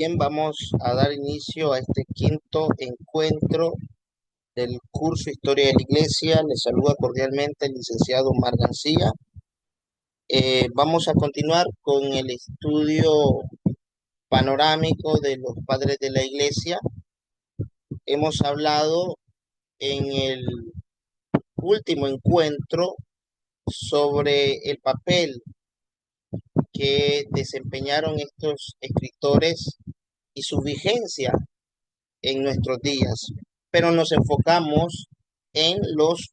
Bien, vamos a dar inicio a este quinto encuentro del curso Historia de la Iglesia. Les saluda cordialmente el licenciado Omar García. Vamos a continuar con el estudio panorámico de los padres de la Iglesia. Hemos hablado en el último encuentro sobre el papel que desempeñaron estos escritores y su vigencia en nuestros días, pero nos enfocamos en los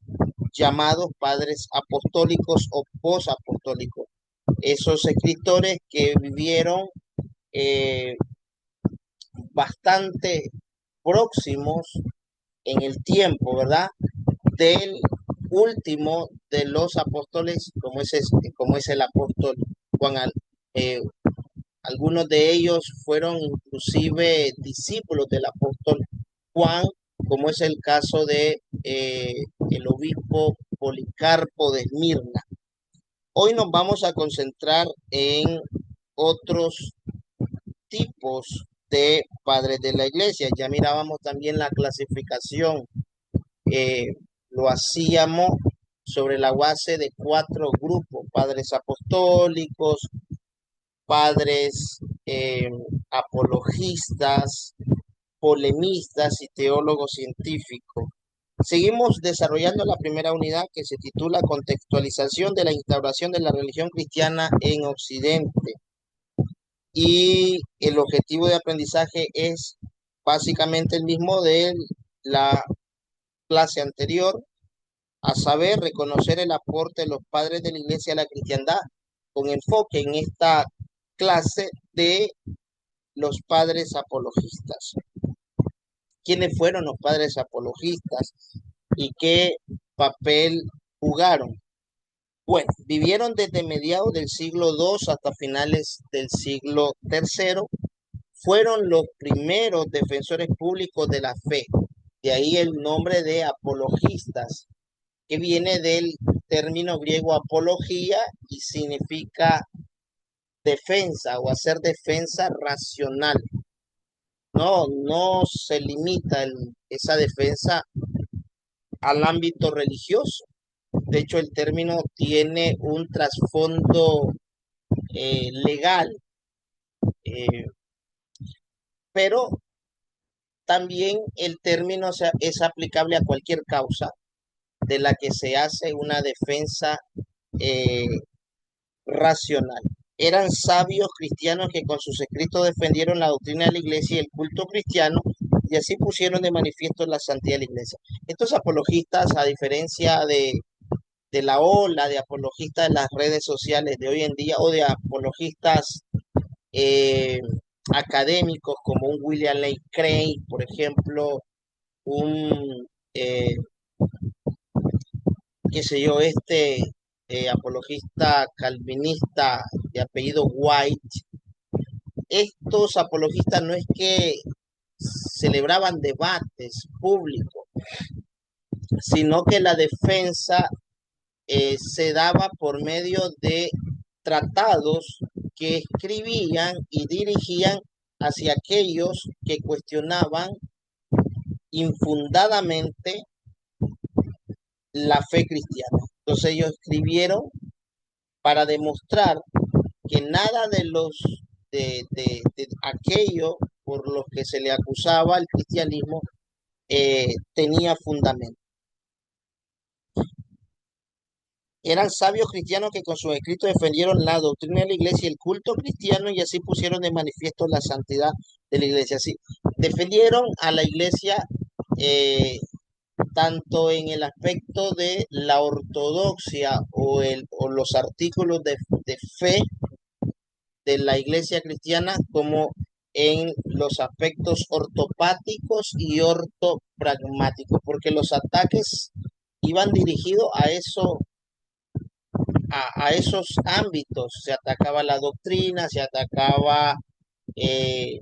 llamados padres apostólicos o posapostólicos, esos escritores que vivieron eh, bastante próximos en el tiempo, ¿verdad? Del último de los apóstoles, como es el apóstol Juan. Eh, Algunos de ellos fueron inclusive discípulos del apóstol Juan, como es el caso de el obispo Policarpo de Esmirna. Hoy nos vamos a concentrar en otros tipos de padres de la iglesia. Ya mirábamos también la clasificación, eh, lo hacíamos sobre la base de cuatro grupos: padres apostólicos, padres apologistas, polemistas y teólogos científicos. Seguimos desarrollando la primera unidad, que se titula Contextualización de la instauración de la religión cristiana en Occidente. Y el objetivo de aprendizaje es básicamente el mismo de la clase anterior, a saber, reconocer el aporte de los padres de la Iglesia a la cristiandad, con enfoque en esta clase de los padres apologistas. ¿Quiénes fueron los padres apologistas y qué papel jugaron? Bueno, vivieron desde mediados del siglo II hasta finales del siglo III. Fueron los primeros defensores públicos de la fe. De ahí el nombre de apologistas, que viene del término griego apología y significa defensa o hacer defensa racional. No se limita esa defensa al ámbito religioso. De hecho, el término tiene un trasfondo legal, eh, pero también el término es aplicable a cualquier causa de la que se hace una defensa eh, racional. Eran sabios cristianos que con sus escritos defendieron la doctrina de la iglesia y el culto cristiano, y así pusieron de manifiesto la santidad de la iglesia. Estos apologistas, a diferencia de la ola de apologistas de las redes sociales de hoy en día, o de apologistas eh, académicos como un William Lane Craig, por ejemplo, un, eh, qué sé yo, apologista calvinista de apellido White. Estos apologistas no es que celebraban debates públicos, sino que la defensa se daba por medio de tratados que escribían y dirigían hacia aquellos que cuestionaban infundadamente la fe cristiana. Entonces ellos escribieron para demostrar que nada de aquello por lo que se le acusaba al cristianismo tenía fundamento. Eran sabios cristianos que con sus escritos defendieron la doctrina de la iglesia y el culto cristiano, y así pusieron de manifiesto la santidad de la iglesia. Así, defendieron a la iglesia eh, tanto en el aspecto de la ortodoxia o los artículos de fe de la iglesia cristiana, como en los aspectos ortopáticos y ortopragmáticos, porque los ataques iban dirigidos a esos ámbitos. Se atacaba la doctrina, se atacaba eh,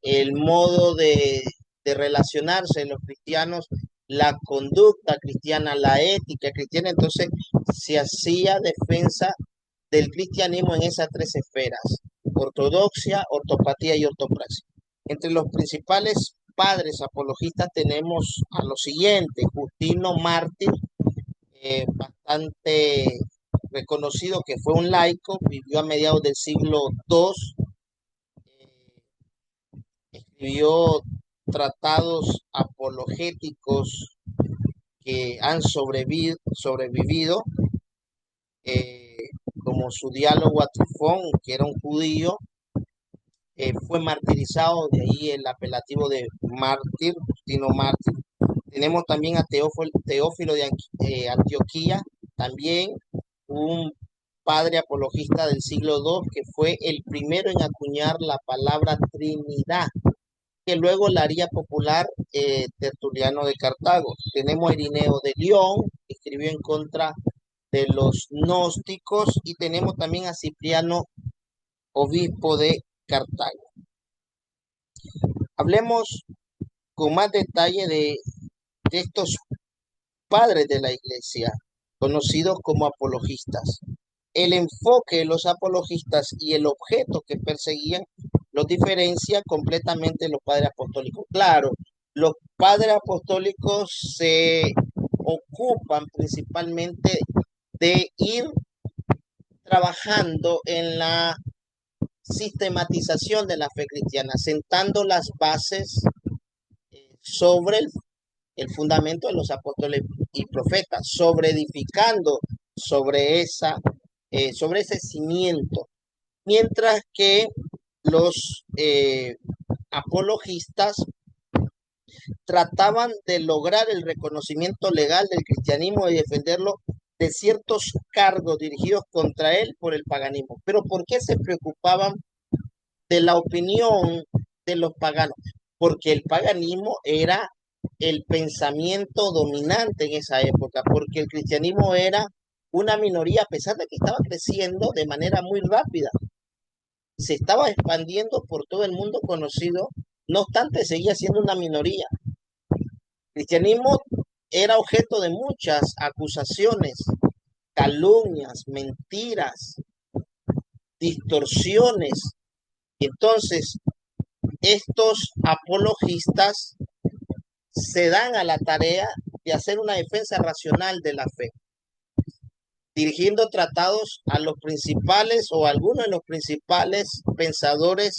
el modo de relacionarse de los cristianos, la conducta cristiana, la ética cristiana. Entonces se hacía defensa del cristianismo en esas tres esferas: ortodoxia, ortopatía y ortopraxia. Entre los principales padres apologistas tenemos a los siguientes: Justino Mártir, bastante reconocido, que fue un laico, vivió a mediados del siglo II, escribió tratados apologéticos que han sobrevivido, eh, como su diálogo a Trifón, que era un judío. Fue martirizado, de ahí el apelativo de mártir, Justino Mártir. Tenemos también a Teófilo de Antioquía, también un padre apologista del siglo II, que fue el primero en acuñar la palabra Trinidad, que luego la haría popular Tertuliano de Cartago. Tenemos a Irineo de León, que escribió en contra de los gnósticos, y tenemos también a Cipriano, obispo de Cartago. Hablemos con más detalle de estos padres de la iglesia, conocidos como apologistas. El enfoque de los apologistas y el objeto que perseguían los diferencia completamente de los padres apostólicos. Claro, los padres apostólicos se ocupan principalmente de ir trabajando en la sistematización de la fe cristiana, sentando las bases sobre el fundamento de los apóstoles y profetas, sobre edificando sobre ese cimiento. Mientras que los apologistas trataban de lograr el reconocimiento legal del cristianismo y defenderlo de ciertos cargos dirigidos contra él por el paganismo. Pero ¿por qué se preocupaban de la opinión de los paganos? Porque el paganismo era el pensamiento dominante en esa época, porque el cristianismo era una minoría, a pesar de que estaba creciendo de manera muy rápida, se estaba expandiendo por todo el mundo conocido, no obstante seguía siendo una minoría. El cristianismo era objeto de muchas acusaciones, calumnias, mentiras, distorsiones. Entonces, estos apologistas se dan a la tarea de hacer una defensa racional de la fe, dirigiendo tratados a los principales o a algunos de los principales pensadores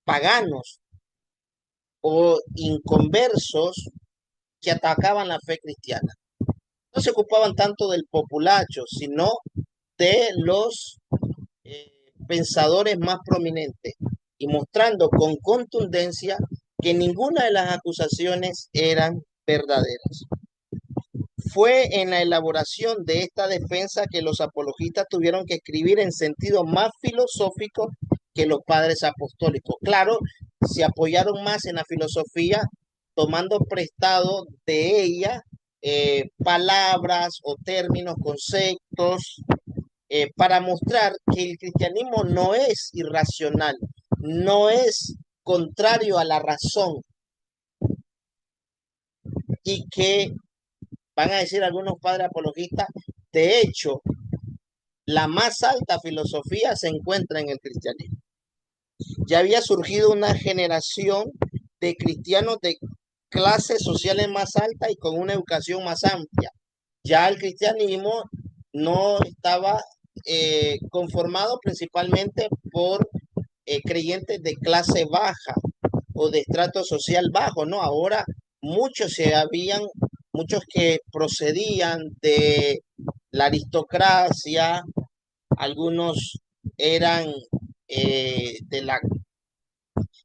paganos o inconversos que atacaban la fe cristiana. No se ocupaban tanto del populacho, sino de los pensadores más prominentes, y mostrando con contundencia que ninguna de las acusaciones eran verdaderas. Fue en la elaboración de esta defensa que los apologistas tuvieron que escribir en sentido más filosófico que los padres apostólicos. Claro, se apoyaron más en la filosofía, tomando prestado de ella palabras o términos, conceptos, para mostrar que el cristianismo no es irracional, no es contrario a la razón, y que van a decir algunos padres apologistas, de hecho, la más alta filosofía se encuentra en el cristianismo. Ya había surgido una generación de cristianos de clases sociales más altas y con una educación más amplia. Ya el cristianismo no estaba conformado principalmente por creyentes de clase baja o de estrato social bajo, ¿no? Ahora muchos que procedían de la aristocracia, algunos eran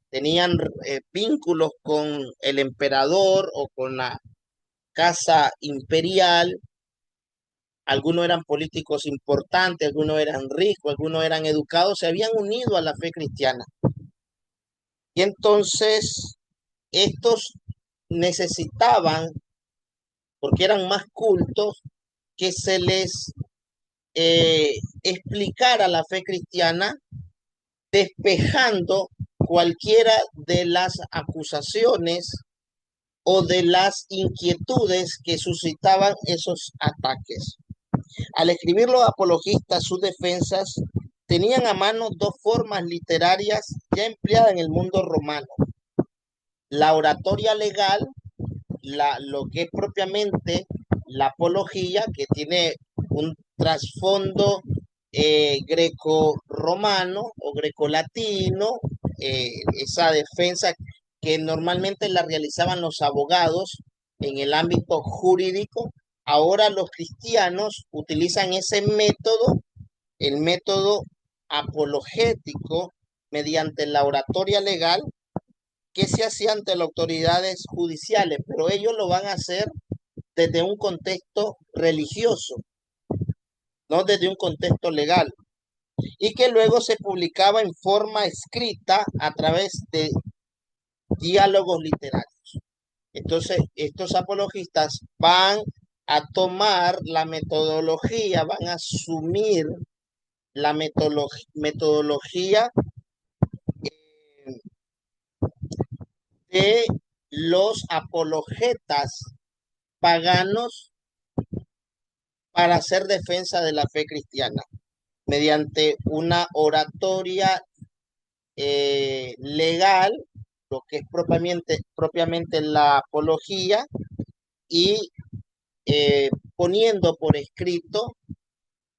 tenían vínculos con el emperador o con la casa imperial, algunos eran políticos importantes, algunos eran ricos, algunos eran educados, se habían unido a la fe cristiana. Y entonces estos necesitaban, porque eran más cultos, que se les explicara la fe cristiana, despejando cualquiera de las acusaciones o de las inquietudes que suscitaban esos ataques. Al escribir los apologistas sus defensas, tenían a mano dos formas literarias ya empleadas en el mundo romano. la oratoria legal, lo que es propiamente la apología, que tiene un trasfondo greco-romano o grecolatino, esa defensa que normalmente la realizaban los abogados en el ámbito jurídico. Ahora los cristianos utilizan ese método, el método apologético, mediante la oratoria legal que se hacía ante las autoridades judiciales, pero ellos lo van a hacer desde un contexto religioso, no desde un contexto legal, y que luego se publicaba en forma escrita a través de diálogos literarios. Entonces, estos apologistas van a tomar la metodología, van a asumir la metodología de los apologetas paganos para hacer defensa de la fe cristiana mediante una oratoria legal, lo que es propiamente la apología, y poniendo por escrito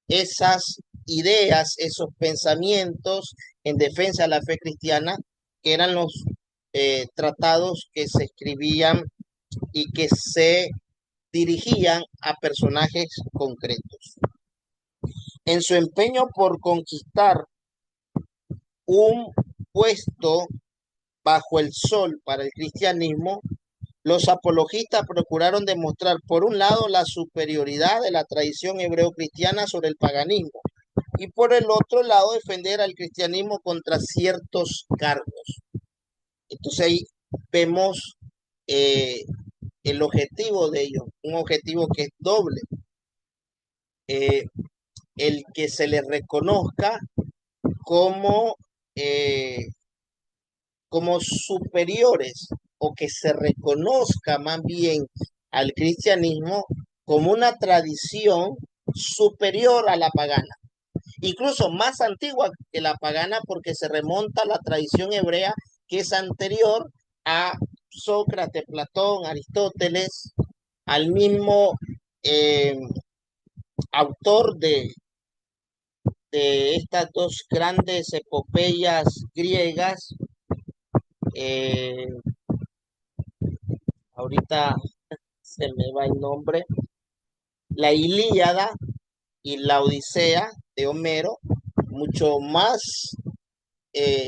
esas ideas, esos pensamientos en defensa de la fe cristiana, que eran los tratados que se escribían y que se dirigían a personajes concretos. En su empeño por conquistar un puesto bajo el sol para el cristianismo, los apologistas procuraron demostrar, por un lado, la superioridad de la tradición hebreo-cristiana sobre el paganismo y por el otro lado, defender al cristianismo contra ciertos cargos. Entonces ahí vemos eh, el objetivo de ellos, un objetivo que es doble, eh, el que se les reconozca como, eh, como superiores, o que se reconozca más bien al cristianismo como una tradición superior a la pagana, incluso más antigua que la pagana, porque se remonta a la tradición hebrea que es anterior a Sócrates, Platón, Aristóteles, al mismo eh, autor de estas dos grandes epopeyas griegas. eh, Ahorita se me va el nombre, la Ilíada y la Odisea de Homero. Mucho más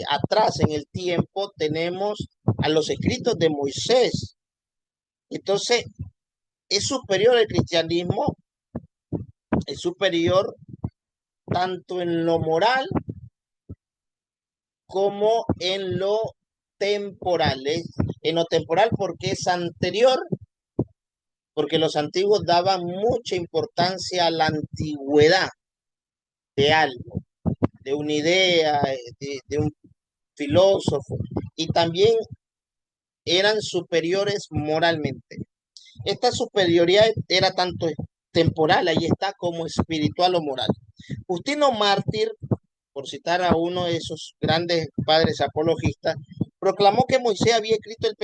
atrás en el tiempo tenemos a los escritos de Moisés. Entonces, es superior el cristianismo, es superior tanto en lo moral como en lo temporal. En lo temporal porque es anterior, porque los antiguos daban mucha importancia a la antigüedad de algo, de una idea, de un filósofo, y también eran superiores moralmente. Esta superioridad era tanto temporal, ahí está, como espiritual o moral. Justino Mártir, por citar a uno de esos grandes padres apologistas, proclamó que Moisés había escrito el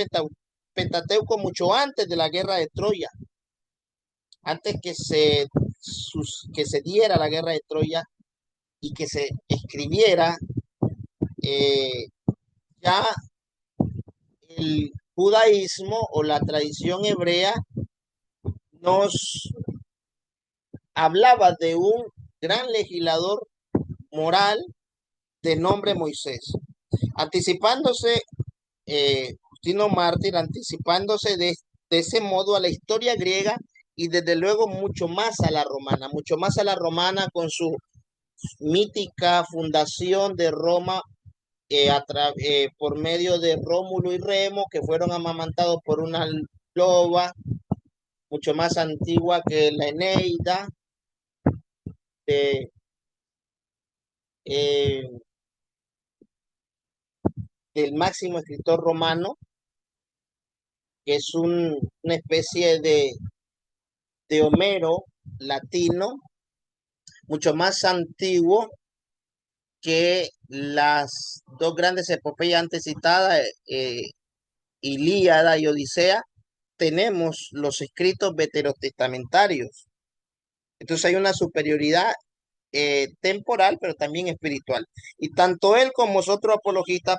Pentateuco mucho antes de la guerra de Troya, antes que se diera la guerra de Troya y que se escribiera eh, ya el judaísmo o la tradición hebrea nos hablaba de un gran legislador moral de nombre Moisés, anticipándose, Justino Mártir, anticipándose de ese modo a la historia griega y desde luego mucho más a la romana con su mítica fundación de Roma por medio de Rómulo y Remo, que fueron amamantados por una loba mucho más antigua que la Eneida, de, eh, del máximo escritor romano, que es una especie de Homero latino, mucho más antiguo que las dos grandes epopeyas antes citadas, Ilíada y Odisea, tenemos los escritos veterotestamentarios. Entonces hay una superioridad temporal, pero también espiritual. Y tanto él como los otros apologistas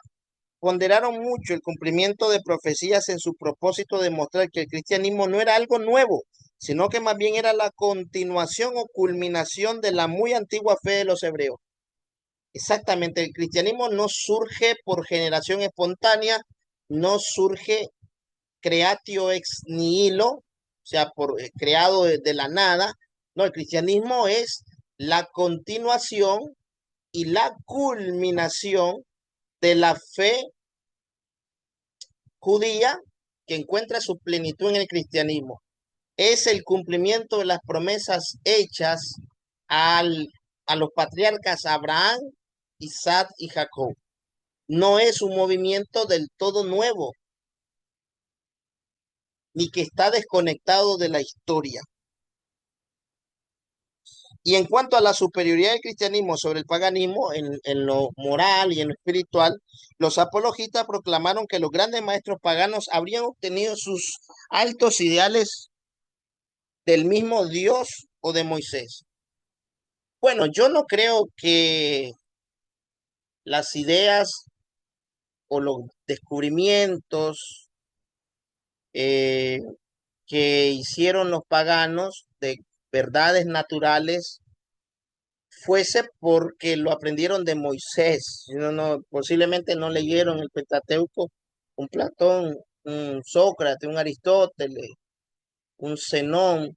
ponderaron mucho el cumplimiento de profecías en su propósito de mostrar que el cristianismo no era algo nuevo, sino que más bien era la continuación o culminación de la muy antigua fe de los hebreos. Exactamente, el cristianismo no surge por generación espontánea, no surge creatio ex nihilo, o sea, creado de la nada. No, el cristianismo es la continuación y la culminación de la fe judía que encuentra su plenitud en el cristianismo. Es el cumplimiento de las promesas hechas al, a los patriarcas Abraham, Isaac y Jacob. No es un movimiento del todo nuevo, ni que está desconectado de la historia. Y en cuanto a la superioridad del cristianismo sobre el paganismo, en lo moral y en lo espiritual, los apologistas proclamaron que los grandes maestros paganos habrían obtenido sus altos ideales del mismo Dios o de Moisés. Bueno, yo no creo que las ideas o los descubrimientos eh, que hicieron los paganos de verdades naturales fuese porque lo aprendieron de Moisés. Posiblemente no leyeron el Pentateuco, un Platón, un Sócrates, un Aristóteles, un Zenón,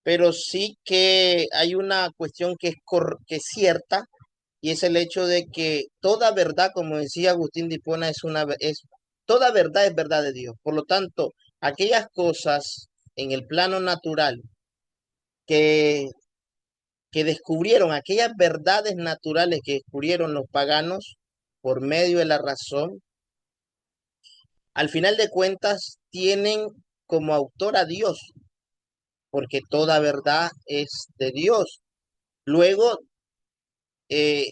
pero sí que hay una cuestión que es cierta, y es el hecho de que toda verdad, como decía Agustín de Hipona, toda verdad es verdad de Dios. Por lo tanto, aquellas cosas en el plano natural que descubrieron, aquellas verdades naturales que descubrieron los paganos por medio de la razón, al final de cuentas tienen como autor a Dios, porque toda verdad es de Dios. Luego, eh,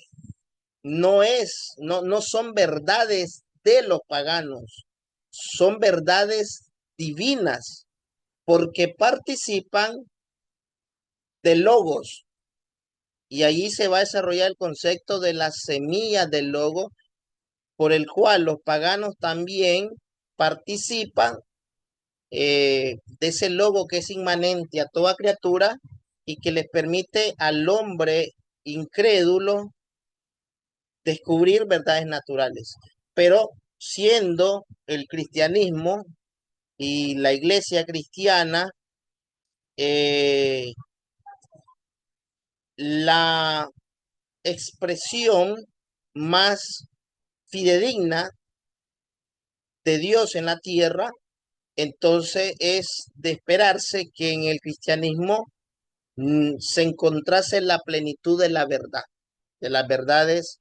no son verdades de los paganos, son verdades divinas, porque participan de logos. Y allí se va a desarrollar el concepto de las semillas del logo, por el cual los paganos también participan de ese logo que es inmanente a toda criatura y que les permite al hombre incrédulo descubrir verdades naturales. Pero siendo el cristianismo y la iglesia cristiana eh, la expresión más fidedigna de Dios en la tierra, entonces es de esperarse que en el cristianismo se encontrase la plenitud de la verdad, de las verdades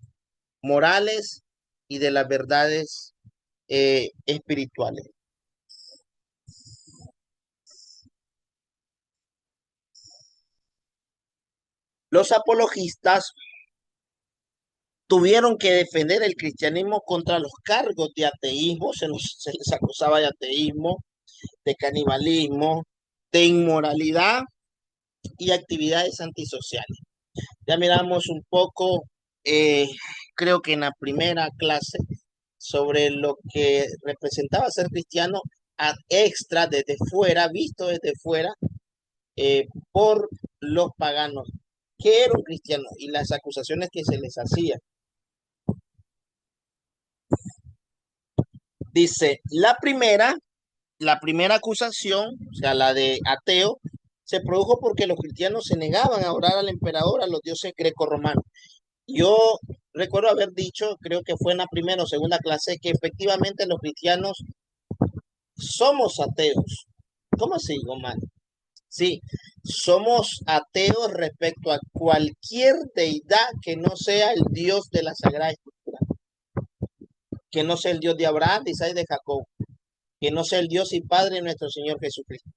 morales y de las verdades espirituales. Los apologistas tuvieron que defender el cristianismo contra los cargos de ateísmo, se les acusaba de ateísmo, de canibalismo, de inmoralidad y actividades antisociales. Ya miramos un poco, eh, creo que en la primera clase, sobre lo que representaba ser cristiano extra, desde fuera, visto desde fuera, por los paganos, que era un cristiano y las acusaciones que se les hacían. Dice, la primera acusación, o sea, la de ateo, se produjo porque los cristianos se negaban a orar al emperador, a los dioses grecorromanos. Yo recuerdo haber dicho, creo que fue en la primera o segunda clase, que efectivamente los cristianos somos ateos. ¿Cómo así, Omar? Sí, somos ateos respecto a cualquier deidad que no sea el Dios de la Sagrada Escritura, que no sea el Dios de Abraham, de Isaac y de Jacob, que no sea el Dios y Padre de nuestro Señor Jesucristo,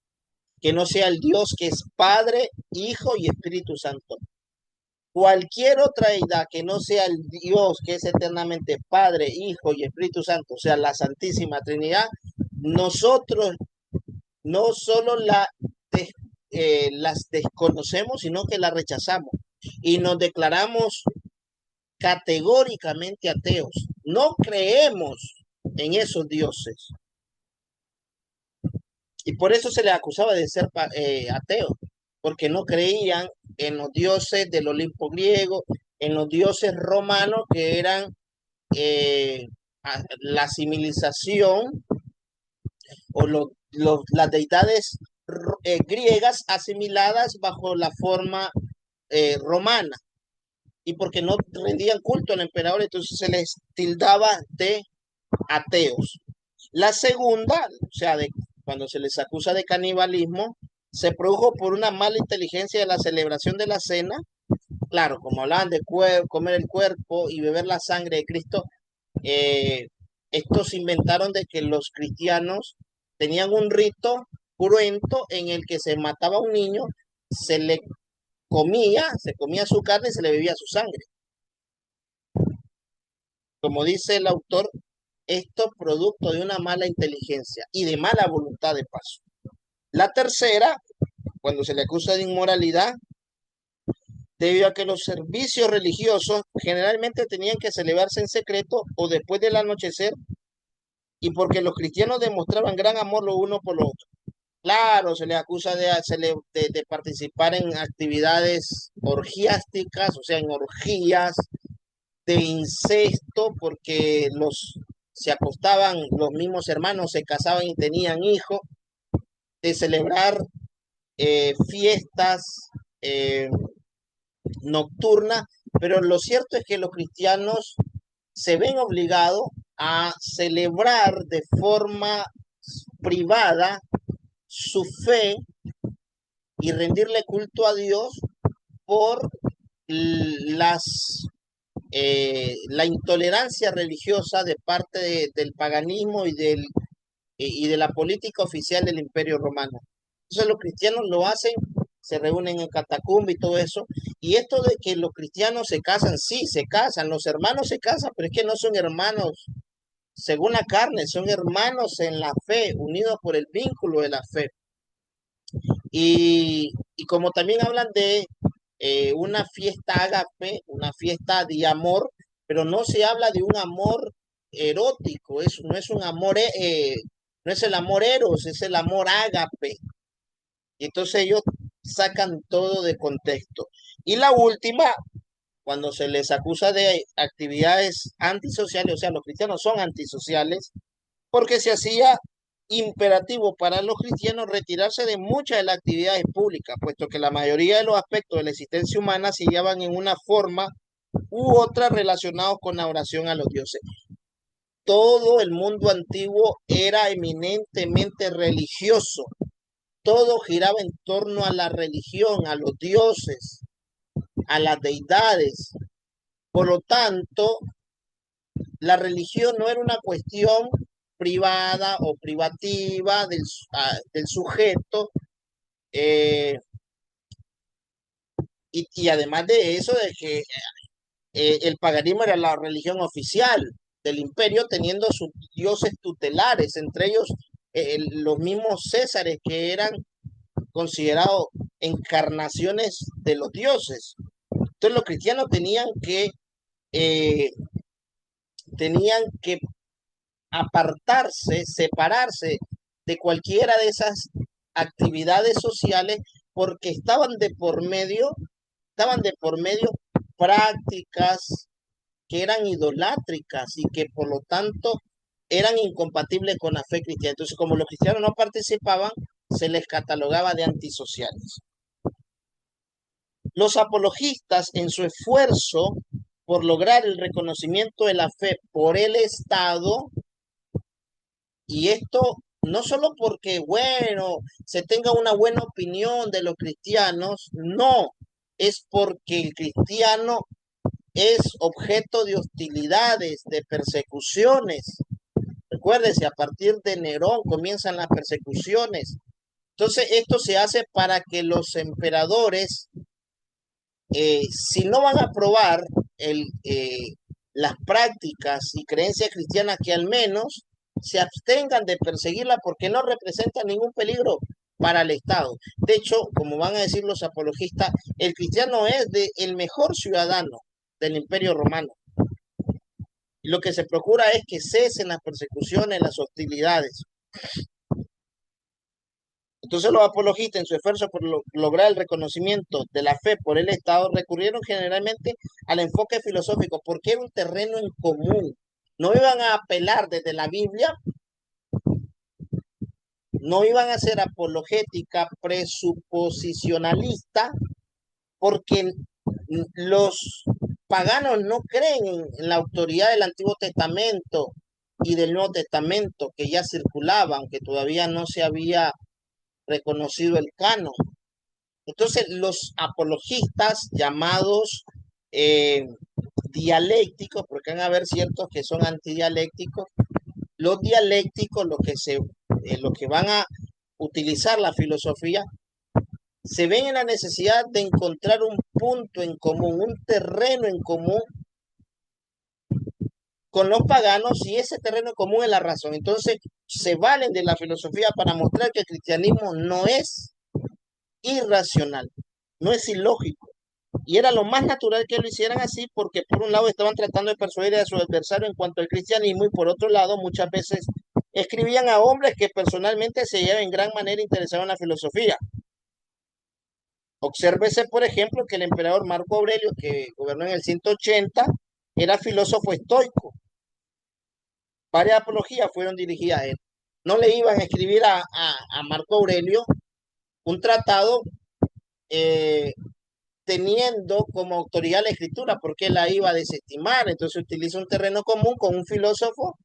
que no sea el Dios que es Padre, Hijo y Espíritu Santo. Cualquier otra deidad que no sea el Dios que es eternamente Padre, Hijo y Espíritu Santo, o sea, la Santísima Trinidad, nosotros no solo las desconocemos, sino que las rechazamos y nos declaramos categóricamente ateos. No creemos en esos dioses. Y por eso se les acusaba de ser ateos, porque no creían en los dioses del Olimpo griego, en los dioses romanos que eran eh, la civilización o las deidades griegas asimiladas bajo la forma romana. Y porque no rendían culto al emperador, entonces se les tildaba de ateos. La segunda, o sea, cuando se les acusa de canibalismo, se produjo por una mala inteligencia de la celebración de la cena. Claro, como hablaban de comer el cuerpo y beber la sangre de Cristo, eh, estos inventaron de que los cristianos tenían un rito cruento en el que se mataba a un niño, se le se comía su carne y se le bebía su sangre. Como dice el autor, esto producto de una mala inteligencia y de mala voluntad de paso. La tercera, cuando se le acusa de inmoralidad, debido a que los servicios religiosos generalmente tenían que celebrarse en secreto o después del anochecer y porque los cristianos demostraban gran amor lo uno por lo otro. Claro, se les acusa de participar en actividades orgiásticas, o sea, en orgías, de incesto, porque se acostaban, los mismos hermanos se casaban y tenían hijos, de celebrar fiestas eh, nocturnas, pero lo cierto es que los cristianos se ven obligados a celebrar de forma privada su fe y rendirle culto a Dios por la intolerancia religiosa de parte del paganismo y de la política oficial del Imperio Romano. Entonces los cristianos lo hacen, se reúnen en catacumba y todo eso. Y esto de que los cristianos se casan, sí, se casan, los hermanos se casan, pero es que no son hermanos según la carne, son hermanos en la fe, unidos por el vínculo de la fe. Y como también hablan de una fiesta ágape, una fiesta de amor, pero no se habla de un amor erótico, no es un amor, no es el amor eros, es el amor ágape. Y entonces ellos sacan todo de contexto. Y la última, cuando se les acusa de actividades antisociales, o sea, los cristianos son antisociales, porque se hacía imperativo para los cristianos retirarse de muchas de las actividades públicas, puesto que la mayoría de los aspectos de la existencia humana se llevan en una forma u otra relacionados con la oración a los dioses. Todo el mundo antiguo era eminentemente religioso, todo giraba en torno a la religión, a los dioses, a las deidades. Por lo tanto, la religión no era una cuestión privada o privativa del sujeto, eh, y además de eso, de que el paganismo era la religión oficial del imperio, teniendo sus dioses tutelares, entre ellos los mismos césares que eran considerados encarnaciones de los dioses. Entonces los cristianos eh, tenían que apartarse, separarse de cualquiera de esas actividades sociales porque estaban de por medio prácticas que eran idolátricas y que por lo tanto eran incompatibles con la fe cristiana. Entonces, como los cristianos no participaban, se les catalogaba de antisociales. Los apologistas, en su esfuerzo por lograr el reconocimiento de la fe por el Estado, y esto no solo porque, bueno, se tenga una buena opinión de los cristianos, no, es porque el cristiano es objeto de hostilidades, de persecuciones. Recuérdese, a partir de Nerón comienzan las persecuciones. Entonces, esto se hace para que los emperadores, si no van a aprobar las prácticas y creencias cristianas, que al menos se abstengan de perseguirla porque no representa ningún peligro para el Estado. De hecho, como van a decir los apologistas, el cristiano es el mejor ciudadano del Imperio Romano. Lo que se procura es que cesen las persecuciones, las hostilidades. Entonces los apologistas, en su esfuerzo por lograr el reconocimiento de la fe por el Estado, recurrieron generalmente al enfoque filosófico, porque era un terreno en común. No iban a apelar desde la Biblia, no iban a hacer apologética presuposicionalista, porque los paganos no creen en la autoridad del Antiguo Testamento y del Nuevo Testamento que ya circulaba, aunque todavía no se había reconocido el canon. Entonces, los apologistas llamados eh, dialécticos, porque van a haber ciertos que son antidialécticos, los dialécticos, los que van a utilizar la filosofía, se ven en la necesidad de encontrar un punto en común, un terreno en común con los paganos, y ese terreno en común es la razón. Entonces, se valen de la filosofía para mostrar que el cristianismo no es irracional, no es ilógico. Y era lo más natural que lo hicieran así, porque por un lado estaban tratando de persuadir a su adversario en cuanto al cristianismo, y por otro lado muchas veces escribían a hombres que personalmente se llevan en gran manera interesados en la filosofía. Obsérvese, por ejemplo, que el emperador Marco Aurelio, que gobernó en el 180, era filósofo estoico. Varias apologías fueron dirigidas a él. No le iban a escribir a Marco Aurelio un tratado eh, teniendo como autoridad la escritura, porque él la iba a desestimar. Entonces utiliza un terreno común con un filósofo,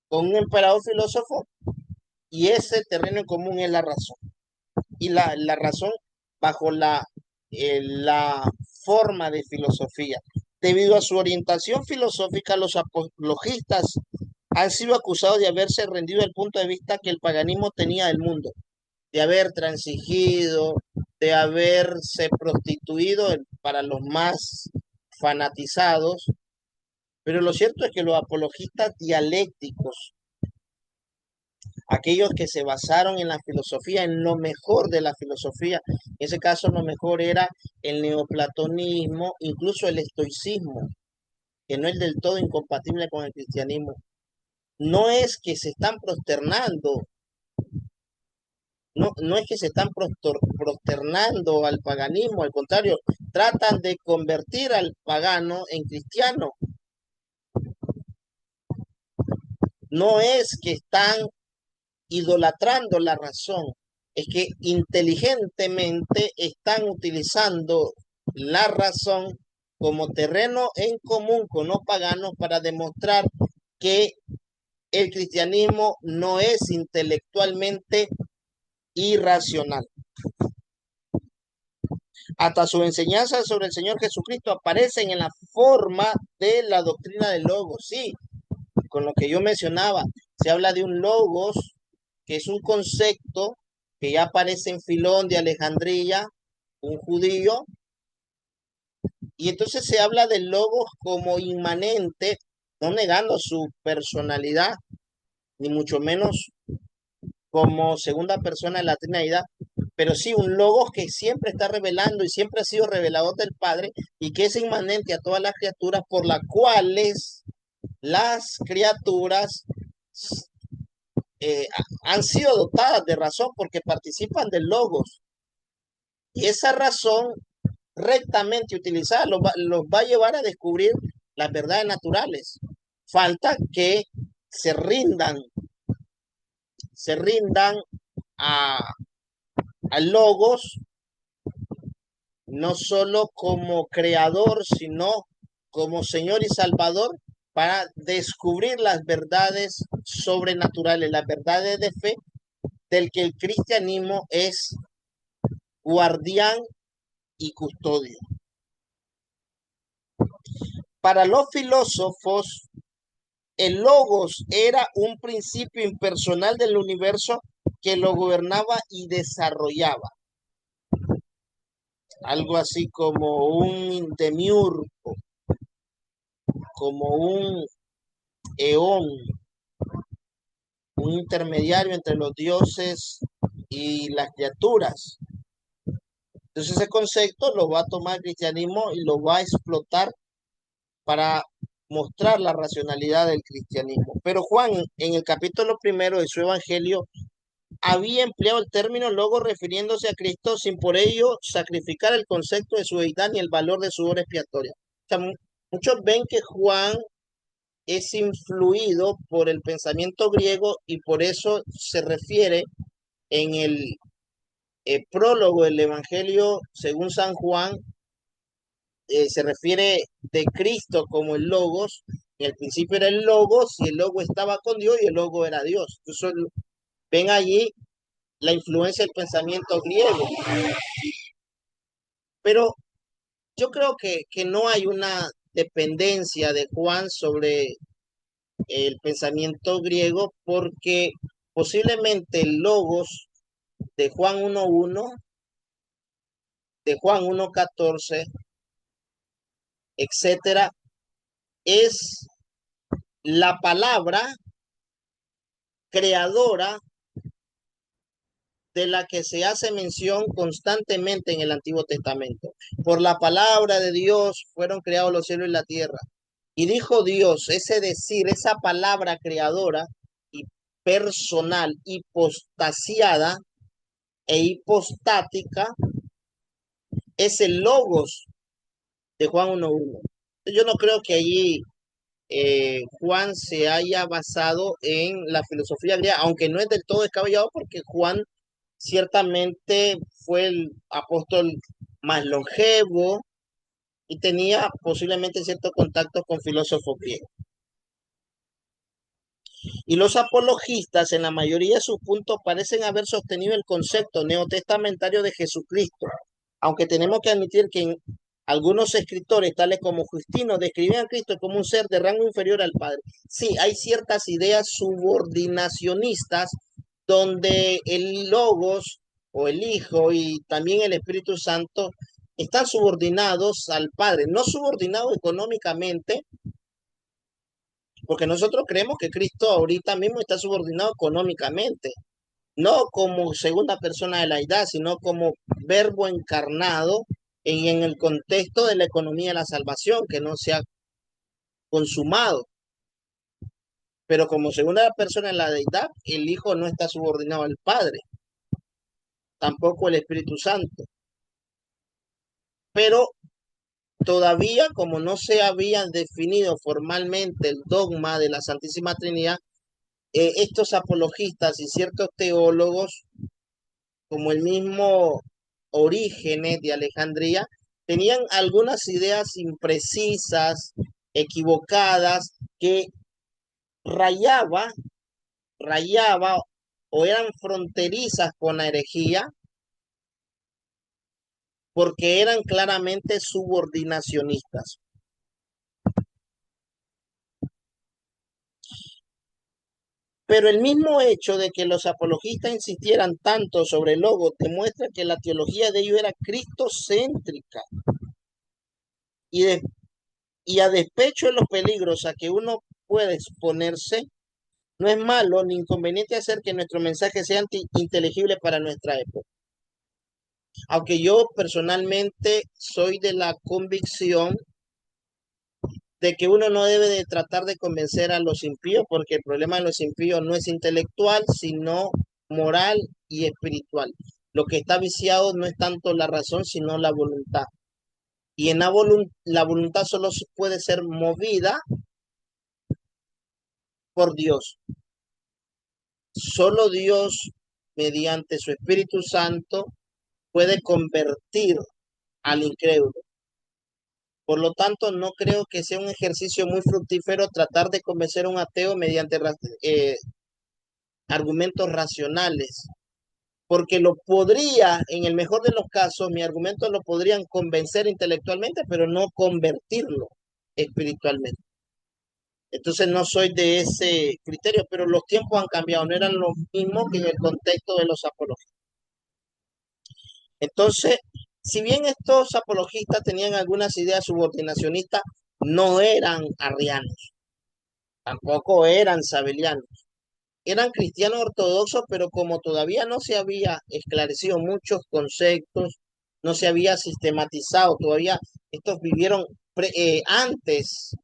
con un emperador filósofo, y ese terreno en común es la razón. Y la razón bajo la forma de filosofía. Debido a su orientación filosófica, los apologistas han sido acusados de haberse rendido al punto de vista que el paganismo tenía del mundo, de haber transigido, de haberse prostituido para los más fanatizados. Pero lo cierto es que los apologistas dialécticos, aquellos que se basaron en la filosofía, en lo mejor de la filosofía, en ese caso lo mejor era el neoplatonismo, incluso el estoicismo, que no es del todo incompatible con el cristianismo. No es que se están prosternando, no es que se están prosternando al paganismo, al contrario, tratan de convertir al pagano en cristiano. No es que están idolatrando la razón, es que inteligentemente están utilizando la razón como terreno en común con los paganos para demostrar que el cristianismo no es intelectualmente irracional. Hasta sus enseñanzas sobre el Señor Jesucristo aparecen en la forma de la doctrina del logos. Sí, con lo que yo mencionaba, se habla de un logos, que es un concepto que ya aparece en Filón de Alejandría, un judío, y entonces se habla del logos como inmanente, no negando su personalidad, ni mucho menos como segunda persona de la Trinidad, pero sí un logos que siempre está revelando y siempre ha sido revelador del Padre, y que es inmanente a todas las criaturas, por las cuales las criaturas han sido dotadas de razón porque participan del logos. Y esa razón rectamente utilizada los va a llevar a descubrir las verdades naturales. Falta que se rindan, se rindan a, a logos, no solo como creador, sino como Señor y Salvador, para descubrir las verdades sobrenaturales, las verdades de fe, del que el cristianismo es guardián y custodio. Para los filósofos, el logos era un principio impersonal del universo que lo gobernaba y desarrollaba. Algo así como un demiurgo, como un eón. un intermediario entre los dioses y las criaturas. Entonces ese concepto lo va a tomar el cristianismo y lo va a explotar para mostrar la racionalidad del cristianismo. Pero Juan, en el capítulo primero de su evangelio, había empleado el término logos refiriéndose a Cristo sin por ello sacrificar el concepto de su deidad ni el valor de su obra expiatoria. O sea, muchos ven que Juan es influido por el pensamiento griego y por eso se refiere en el prólogo del Evangelio según San Juan, se refiere de Cristo como el Logos. En el principio era el Logos y el Logos estaba con Dios y el Logos era Dios. Entonces ven allí la influencia del pensamiento griego. Pero yo creo que no hay una dependencia de Juan sobre el pensamiento griego porque posiblemente el Logos de Juan 1.1, de Juan 1.14, etcétera, es la palabra creadora de la que se hace mención constantemente en el Antiguo Testamento. Por la palabra de Dios fueron creados los cielos y la tierra. Y dijo Dios, ese decir, esa palabra creadora y personal, hipostasiada e hipostática, es el logos de Juan 1.1. Yo no creo que allí Juan se haya basado en la filosofía griega, aunque no es del todo descabellado porque Juan ciertamente fue el apóstol más longevo y tenía posiblemente ciertos contactos con filósofos griegos. Y los apologistas, en la mayoría de sus puntos, parecen haber sostenido el concepto neotestamentario de Jesucristo, aunque tenemos que admitir que algunos escritores, tales como Justino, describían a Cristo como un ser de rango inferior al Padre. Sí, hay ciertas ideas subordinacionistas donde el Logos o el Hijo y también el Espíritu Santo están subordinados al Padre, no subordinados económicamente, porque nosotros creemos que Cristo ahorita mismo está subordinado económicamente, no como segunda persona de la deidad, sino como verbo encarnado en el contexto de la economía de la salvación, que no se ha consumado. Pero como segunda persona de la deidad, el Hijo no está subordinado al Padre, tampoco el Espíritu Santo. Pero todavía, como no se había definido formalmente el dogma de la Santísima Trinidad, estos apologistas y ciertos teólogos, como el mismo Orígenes de Alejandría, tenían algunas ideas imprecisas, equivocadas, que rayaba, rayaba o eran fronterizas con la herejía, porque eran claramente subordinacionistas. Pero el mismo hecho de que los apologistas insistieran tanto sobre el logo demuestra que la teología de ellos era cristocéntrica y, y a despecho de los peligros a que uno puede exponerse, no es malo ni inconveniente hacer que nuestro mensaje sea inteligible para nuestra época. Aunque yo personalmente soy de la convicción de que uno no debe de tratar de convencer a los impíos, porque el problema de los impíos no es intelectual, sino moral y espiritual. Lo que está viciado no es tanto la razón, sino la voluntad. Y en la voluntad solo puede ser movida por Dios. Solo Dios, mediante su Espíritu Santo, puede convertir al incrédulo. Por lo tanto, no creo que sea un ejercicio muy fructífero tratar de convencer a un ateo mediante argumentos racionales, porque lo podría, en el mejor de los casos, mis argumentos lo podrían convencer intelectualmente, pero no convertirlo espiritualmente. Entonces no soy de ese criterio, pero los tiempos han cambiado, no eran los mismos que en el contexto de los apologistas. Entonces, si bien estos apologistas tenían algunas ideas subordinacionistas, no eran arrianos, tampoco eran sabelianos. eran cristianos ortodoxos, pero como todavía no se había esclarecido muchos conceptos, no se había sistematizado, todavía estos vivieron antes,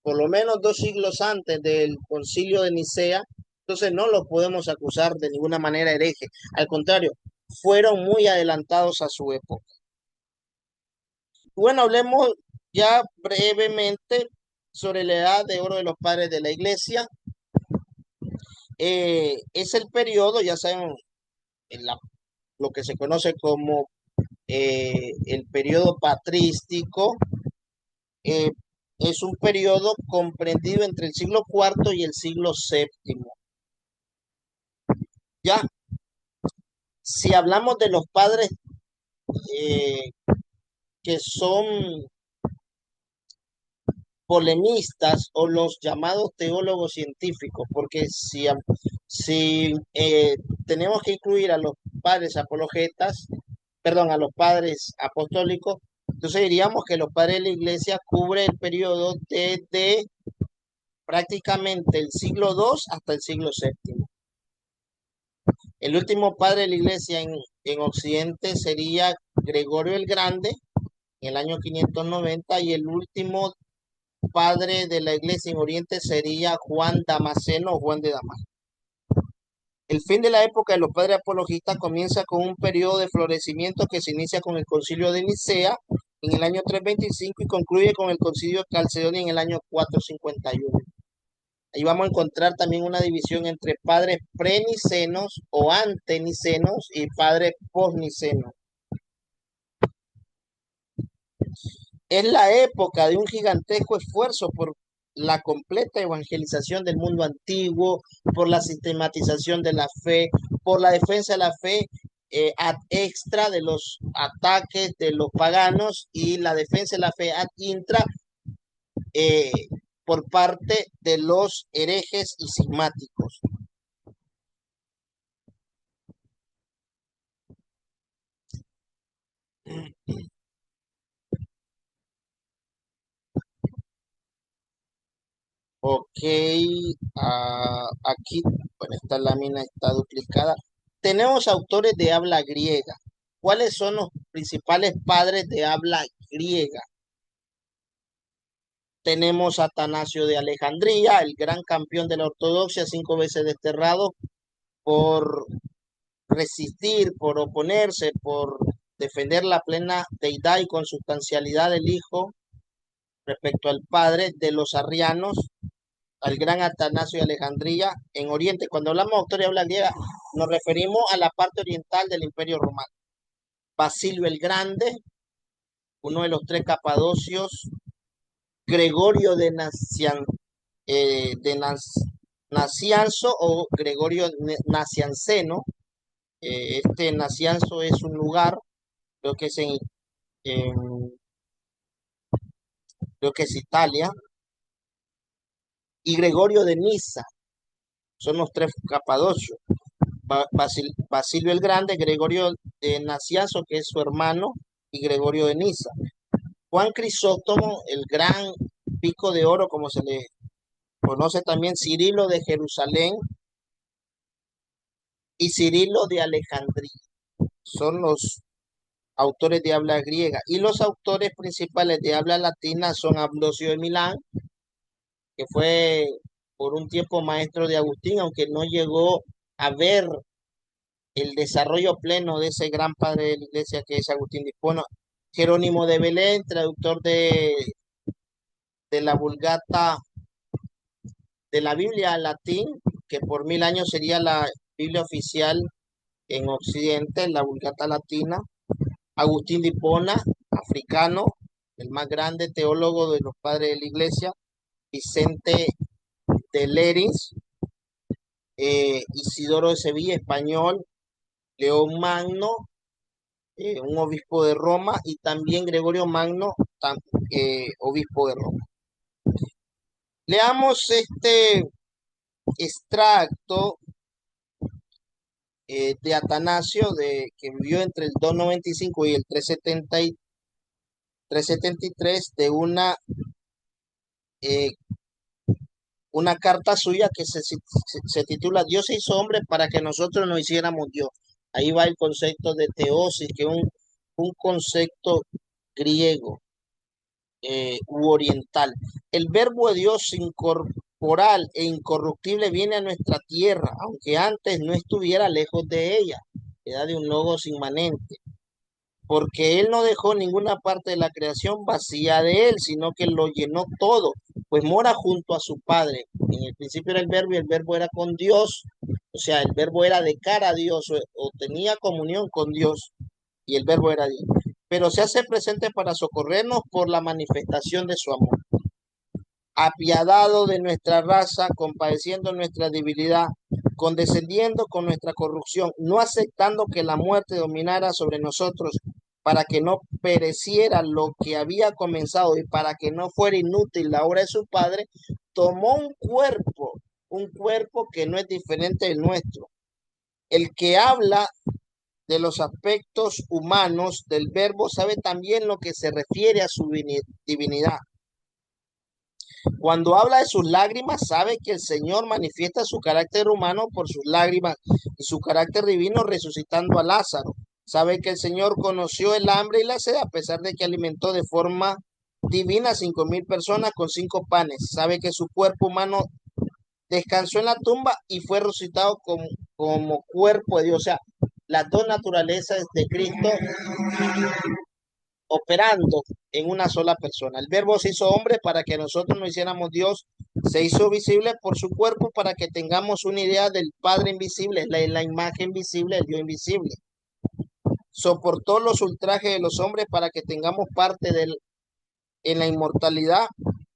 por lo menos 2 siglos antes del concilio de Nicea, entonces no los podemos acusar de ninguna manera hereje. Al contrario, fueron muy adelantados a su época. Bueno, hablemos ya brevemente sobre la edad de oro de los padres de la iglesia. Es el periodo, ya saben, en lo que se conoce como el periodo patrístico. eh, es un periodo comprendido entre el siglo cuarto y el siglo séptimo. Ya, si hablamos de los padres eh, que son polemistas o los llamados teólogos científicos, porque si tenemos que incluir a los padres apologetas, perdón, a los padres apostólicos, entonces diríamos que los padres de la iglesia cubre el periodo desde prácticamente el siglo II hasta el siglo VII. El último padre de la iglesia en Occidente sería Gregorio el Grande, en el año 590, y el último padre de la iglesia en Oriente sería Juan Damasceno o Juan de Damasco. El fin de la época de los padres apologistas comienza con un periodo de florecimiento que se inicia con el concilio de Nicea en el año 325 y concluye con el concilio de Calcedonia en el año 451. Ahí vamos a encontrar también una división entre padres prenicenos o antenicenos y padres posnicenos. Es la época de un gigantesco esfuerzo por la completa evangelización del mundo antiguo, por la sistematización de la fe, por la defensa de la fe ad extra de los ataques de los paganos y la defensa de la fe ad intra eh, por parte de los herejes y cismáticos. Ok, aquí, bueno, esta lámina está duplicada. Tenemos autores de habla griega. ¿Cuáles son los principales padres de habla griega? Tenemos a Atanasio de Alejandría, el gran campeón de la ortodoxia, 5 veces desterrado por resistir, por oponerse, por defender la plena deidad y consustancialidad del Hijo respecto al Padre de los arrianos, al gran Atanasio de Alejandría en Oriente. Cuando hablamos de autores de habla griega, nos referimos a la parte oriental del Imperio Romano. Basilio el Grande, uno de los 3 Capadocios, Gregorio de Nacianzo o Gregorio Nacianceno. Este Nacianzo es un lugar, creo que es creo que es Italia, y Gregorio de Niza, son los 3 Capadocios. Basilio el Grande, Gregorio de Nacianzo, que es su hermano, y Gregorio de Niza. Juan Crisóstomo, el gran pico de oro, como se le conoce también, Cirilo de Jerusalén y Cirilo de Alejandría. Son los autores de habla griega. Y los autores principales de habla latina son Ambrosio de Milán, que fue por un tiempo maestro de Agustín, aunque no llegó a ver el desarrollo pleno de ese gran padre de la iglesia que es Agustín de Hipona. Jerónimo de Belén, traductor de la Vulgata, de la Biblia al latín, que por 1000 años sería la Biblia oficial en Occidente, la Vulgata latina. Agustín de Hipona, africano, el más grande teólogo de los padres de la iglesia. Vicente de Lerins, Isidoro de Sevilla, español. León Magno, un obispo de Roma, y también Gregorio Magno, obispo de Roma. Leamos este extracto de Atanasio, que vivió entre el 295 y el 373, de una una carta suya que se titula Dios se hizo hombre para que nosotros nos hiciéramos Dios. Ahí va el concepto de teosis, que es un concepto griego u oriental. El verbo de Dios incorporal e incorruptible viene a nuestra tierra, aunque antes no estuviera lejos de ella, era de un logos inmanente, porque Él no dejó ninguna parte de la creación vacía de Él, sino que lo llenó todo, pues mora junto a su Padre. En el principio era el verbo y el verbo era con Dios, o sea, el verbo era de cara a Dios o tenía comunión con Dios y el verbo era Dios. Pero se hace presente para socorrernos por la manifestación de su amor. Apiadado de nuestra raza, compadeciendo nuestra debilidad, condescendiendo con nuestra corrupción, no aceptando que la muerte dominara sobre nosotros, para que no pereciera lo que había comenzado y para que no fuera inútil la obra de su Padre, tomó un cuerpo que no es diferente del nuestro. El que habla de los aspectos humanos del verbo sabe también lo que se refiere a su divinidad. Cuando habla de sus lágrimas, sabe que el Señor manifiesta su carácter humano por sus lágrimas y su carácter divino resucitando a Lázaro. Sabe que el Señor conoció el hambre y la sed a pesar de que alimentó de forma divina a 5,000 personas con 5 panes. Sabe que su cuerpo humano descansó en la tumba y fue resucitado como cuerpo de Dios. O sea, las dos naturalezas de Cristo operando en una sola persona. El verbo se hizo hombre para que nosotros nos hiciéramos Dios, se hizo visible por su cuerpo para que tengamos una idea del Padre invisible, la imagen visible, el Dios invisible. Soportó los ultrajes de los hombres para que tengamos parte en la inmortalidad.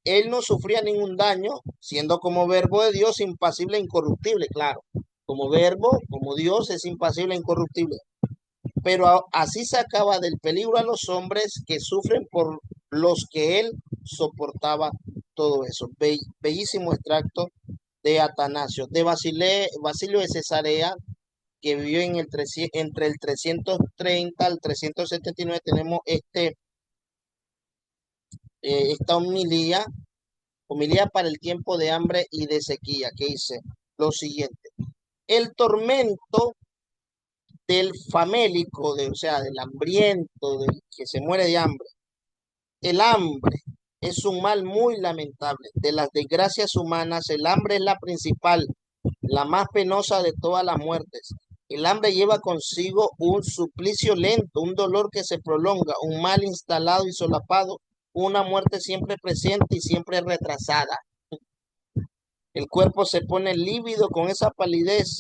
Él no sufría ningún daño, siendo como verbo de Dios impasible e incorruptible, claro. Como verbo, como Dios es impasible e incorruptible, pero así sacaba del peligro a los hombres que sufren por los que él soportaba todo eso. Bellísimo extracto de Atanasio, de Basilio de Cesarea, que vivió entre el 330 al 379. Tenemos esta homilía para el tiempo de hambre y de sequía, que dice lo siguiente: el tormento del famélico, o sea, del hambriento, del que se muere de hambre. El hambre es un mal muy lamentable. De las desgracias humanas, el hambre es la principal, la más penosa de todas las muertes. El hambre lleva consigo un suplicio lento, un dolor que se prolonga, un mal instalado y solapado, una muerte siempre presente y siempre retrasada. El cuerpo se pone lívido con esa palidez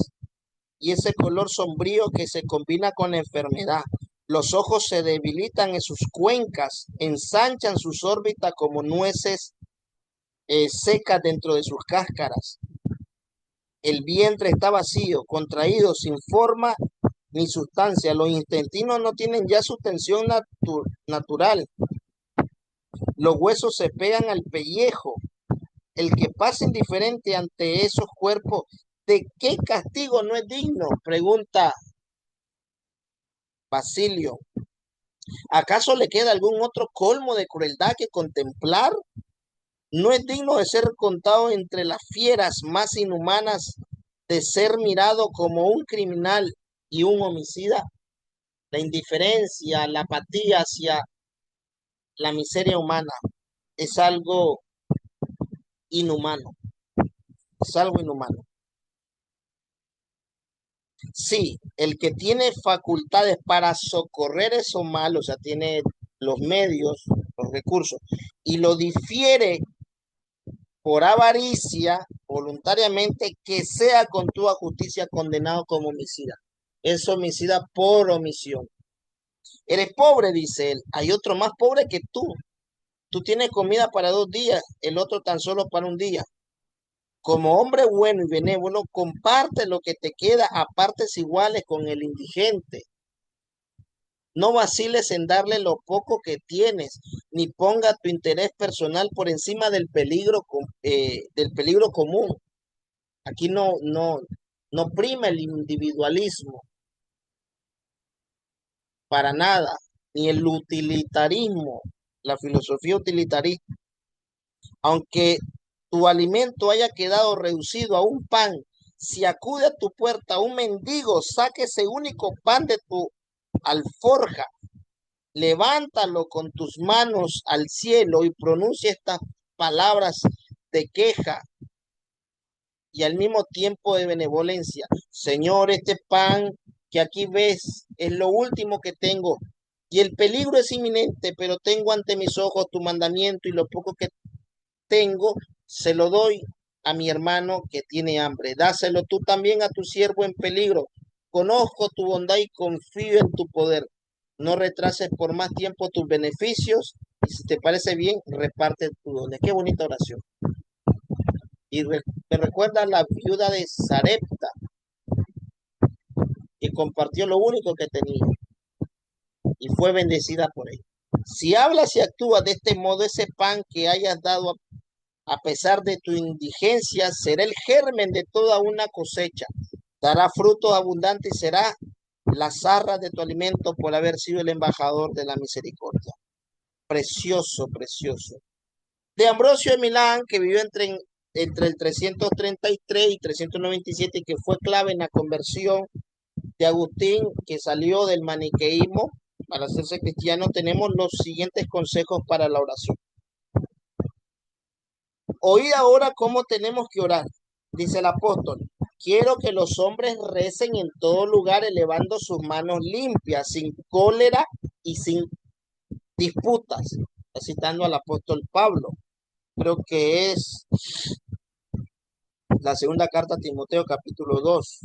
y ese color sombrío que se combina con la enfermedad. Los ojos se debilitan en sus cuencas, ensanchan sus órbitas como nueces secas dentro de sus cáscaras. El vientre está vacío, contraído, sin forma ni sustancia. Los intestinos no tienen ya su tensión natural. Los huesos se pegan al pellejo. El que pasa indiferente ante esos cuerpos, ¿de qué castigo no es digno? Pregunta Basilio. ¿Acaso le queda algún otro colmo de crueldad que contemplar? ¿No es digno de ser contado entre las fieras más inhumanas, de ser mirado como un criminal y un homicida? La indiferencia, la apatía hacia la miseria humana es algo inhumano, es algo inhumano. Sí, el que tiene facultades para socorrer eso mal, o sea, tiene los medios, los recursos, y lo difiere por avaricia, voluntariamente, que sea con tu justicia condenado como homicida. Es homicida por omisión. Eres pobre, dice él. Hay otro más pobre que tú. Tú tienes comida para 2 días, el otro tan solo para un día. Como hombre bueno y benévolo, comparte lo que te queda a partes iguales con el indigente. No vaciles en darle lo poco que tienes, ni ponga tu interés personal por encima del peligro común. Aquí no prima el individualismo para nada, ni el utilitarismo, la filosofía utilitarista. Aunque tu alimento haya quedado reducido a un pan, si acude a tu puerta un mendigo, saque ese único pan de tu alforja, levántalo con tus manos al cielo y pronuncia estas palabras de queja y al mismo tiempo de benevolencia. Señor, este pan que aquí ves es lo último que tengo y el peligro es inminente, pero tengo ante mis ojos tu mandamiento y lo poco que tengo se lo doy a mi hermano que tiene hambre. Dáselo tú también a tu siervo en peligro. Conozco tu bondad y confío en tu poder. No retrases por más tiempo tus beneficios y si te parece bien, reparte tu dones. Qué bonita oración. Y me recuerda a la viuda de Sarepta, que compartió lo único que tenía y fue bendecida por él. Si hablas y actúas de este modo, ese pan que hayas dado a pesar de tu indigencia, será el germen de toda una cosecha. Dará frutos abundantes y será la zarra de tu alimento por haber sido el embajador de la misericordia. Precioso, precioso. De Ambrosio de Milán, que vivió entre el 333 y 397 y que fue clave en la conversión de Agustín, que salió del maniqueísmo para hacerse cristiano, tenemos los siguientes consejos para la oración. Oíd ahora cómo tenemos que orar, dice el apóstol. Quiero que los hombres recen en todo lugar elevando sus manos limpias, sin cólera y sin disputas. Está citando al apóstol Pablo. Creo que es la segunda carta a Timoteo capítulo 2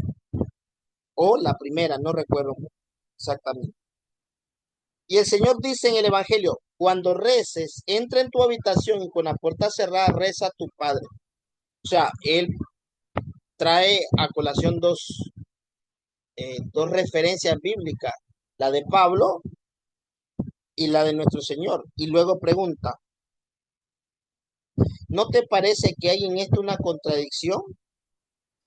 o la primera, no recuerdo exactamente. Y el Señor dice en el Evangelio, cuando reces, entra en tu habitación y con la puerta cerrada reza a tu Padre. O sea, Él trae a colación dos referencias bíblicas, la de Pablo y la de nuestro Señor. Y luego pregunta, ¿no te parece que hay en esto una contradicción?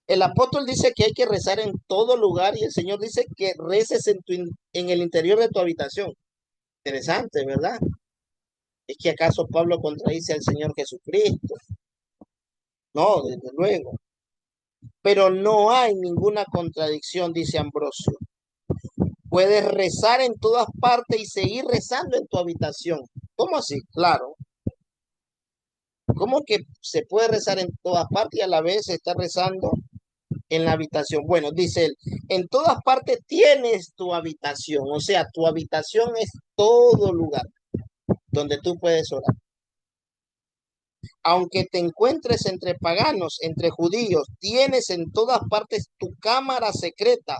El apóstol dice que hay que rezar en todo lugar y el Señor dice que reces en el interior de tu habitación. Interesante, ¿verdad? ¿Es que acaso Pablo contradice al Señor Jesucristo? No, desde luego. Pero no hay ninguna contradicción, dice Ambrosio. Puedes rezar en todas partes y seguir rezando en tu habitación. ¿Cómo así? Claro. ¿Cómo que se puede rezar en todas partes y a la vez estar rezando en la habitación? Bueno, dice él, en todas partes tienes tu habitación. O sea, tu habitación es todo lugar donde tú puedes orar. Aunque te encuentres entre paganos, entre judíos, tienes en todas partes tu cámara secreta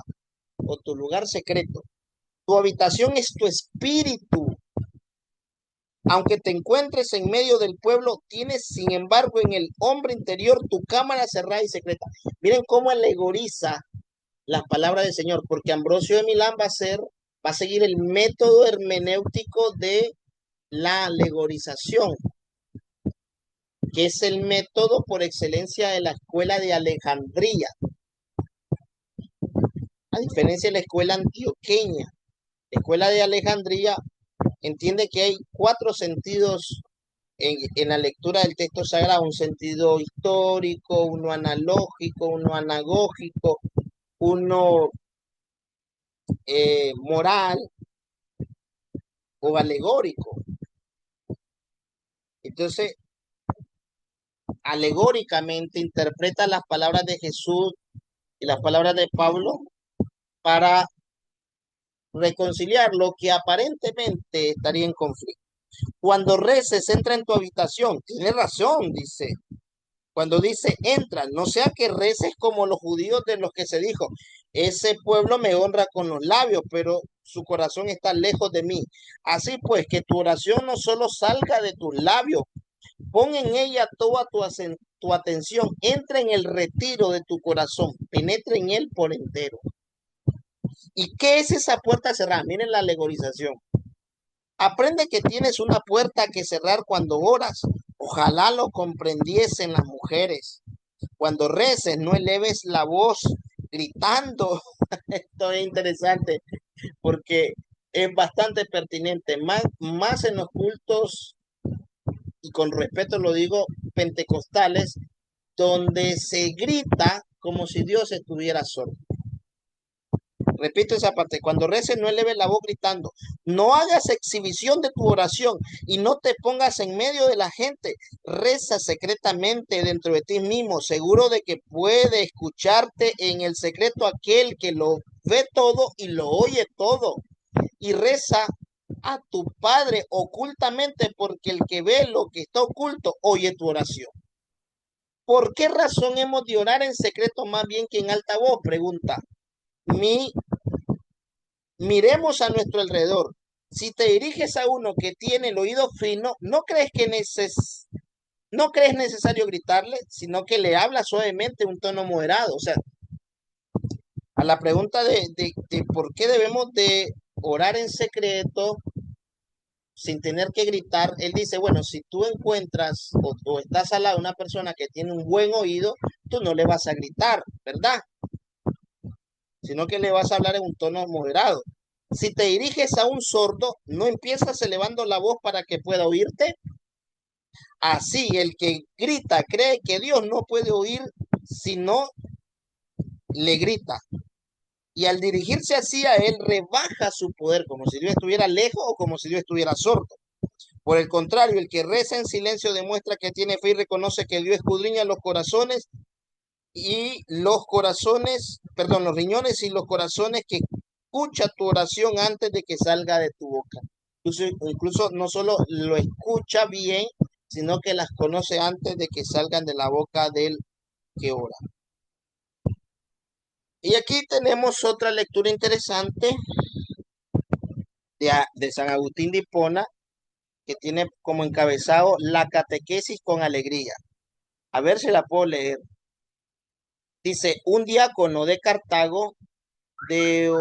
o tu lugar secreto. Tu habitación es tu espíritu. Aunque te encuentres en medio del pueblo, tienes sin embargo en el hombre interior tu cámara cerrada y secreta. Miren cómo alegoriza las palabras del Señor, porque Ambrosio de Milán va a seguir el método hermenéutico de la alegorización, que es el método por excelencia de la escuela de Alejandría, a diferencia de la escuela antioqueña. La escuela de Alejandría entiende que hay cuatro sentidos en la lectura del texto sagrado, un sentido histórico, uno analógico, uno anagógico, uno moral o alegórico. Entonces, alegóricamente interpreta las palabras de Jesús y las palabras de Pablo para reconciliar lo que aparentemente estaría en conflicto. Cuando reces, entra en tu habitación. Tiene razón, dice. Cuando dice entra, no sea que reces como los judíos de los que se dijo, ese pueblo me honra con los labios, pero su corazón está lejos de mí. Así pues, que tu oración no solo salga de tus labios, pon en ella toda tu atención, entra en el retiro de tu corazón, penetra en él por entero. ¿Y qué es esa puerta cerrada? Miren la alegorización. Aprende que tienes una puerta que cerrar cuando oras. Ojalá lo comprendiesen las mujeres. Cuando reces, no eleves la voz gritando. Esto es interesante porque es bastante pertinente, más en los cultos y con respeto lo digo, pentecostales, donde se grita como si Dios estuviera sordo. Repito esa parte, cuando reces no eleves la voz gritando, no hagas exhibición de tu oración y no te pongas en medio de la gente, reza secretamente dentro de ti mismo, seguro de que puede escucharte en el secreto aquel que lo ve todo y lo oye todo, y reza a tu Padre ocultamente, porque el que ve lo que está oculto oye tu oración. ¿Por qué razón hemos de orar en secreto más bien que en alta voz? Pregunta. Mi Miremos a nuestro alrededor. Si te diriges a uno que tiene el oído fino, no crees necesario gritarle, sino que le habla suavemente un tono moderado. O sea, a la pregunta de por qué debemos de orar en secreto sin tener que gritar, él dice, bueno, si tú encuentras o estás al lado de una persona que tiene un buen oído, tú no le vas a gritar, ¿verdad? Sino que le vas a hablar en un tono moderado. Si te diriges a un sordo, no empiezas elevando la voz para que pueda oírte. Así, el que grita cree que Dios no puede oír si no le grita. Y al dirigirse así a él, rebaja su poder, como si Dios estuviera lejos o como si Dios estuviera sordo. Por el contrario, el que reza en silencio demuestra que tiene fe y reconoce que Dios escudriña los corazones y los corazones, perdón, los riñones y los corazones, que escucha tu oración antes de que salga de tu boca. Incluso no solo lo escucha bien, sino que las conoce antes de que salgan de la boca del que ora. Y aquí tenemos otra lectura interesante de San Agustín de Hipona, que tiene como encabezado la catequesis con alegría. A ver si la puedo leer. Dice, un diácono de Cartago, de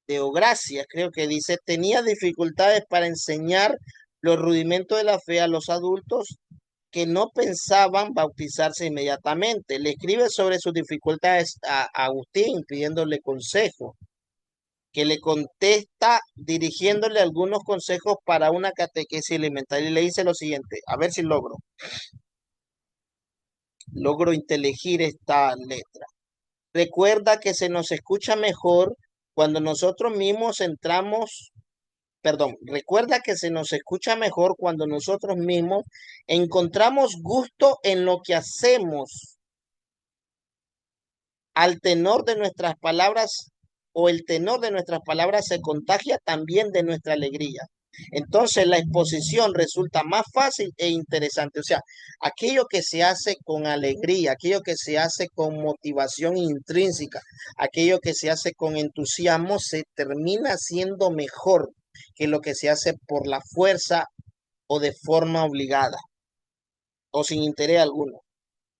Teogracia, creo que dice, tenía dificultades para enseñar los rudimentos de la fe a los adultos que no pensaban bautizarse inmediatamente. Le escribe sobre sus dificultades a Agustín pidiéndole consejo, que le contesta dirigiéndole algunos consejos para una catequesis elemental y le dice lo siguiente, a ver si logro inteligir esta letra. Recuerda que se nos escucha mejor cuando nosotros mismos entramos, perdón, recuerda que se nos escucha mejor cuando nosotros mismos encontramos gusto en lo que hacemos, al tenor de nuestras palabras, o el tenor de nuestras palabras se contagia también de nuestra alegría. Entonces la exposición resulta más fácil e interesante. O sea, aquello que se hace con alegría, aquello que se hace con motivación intrínseca, aquello que se hace con entusiasmo, se termina siendo mejor que lo que se hace por la fuerza o de forma obligada o sin interés alguno.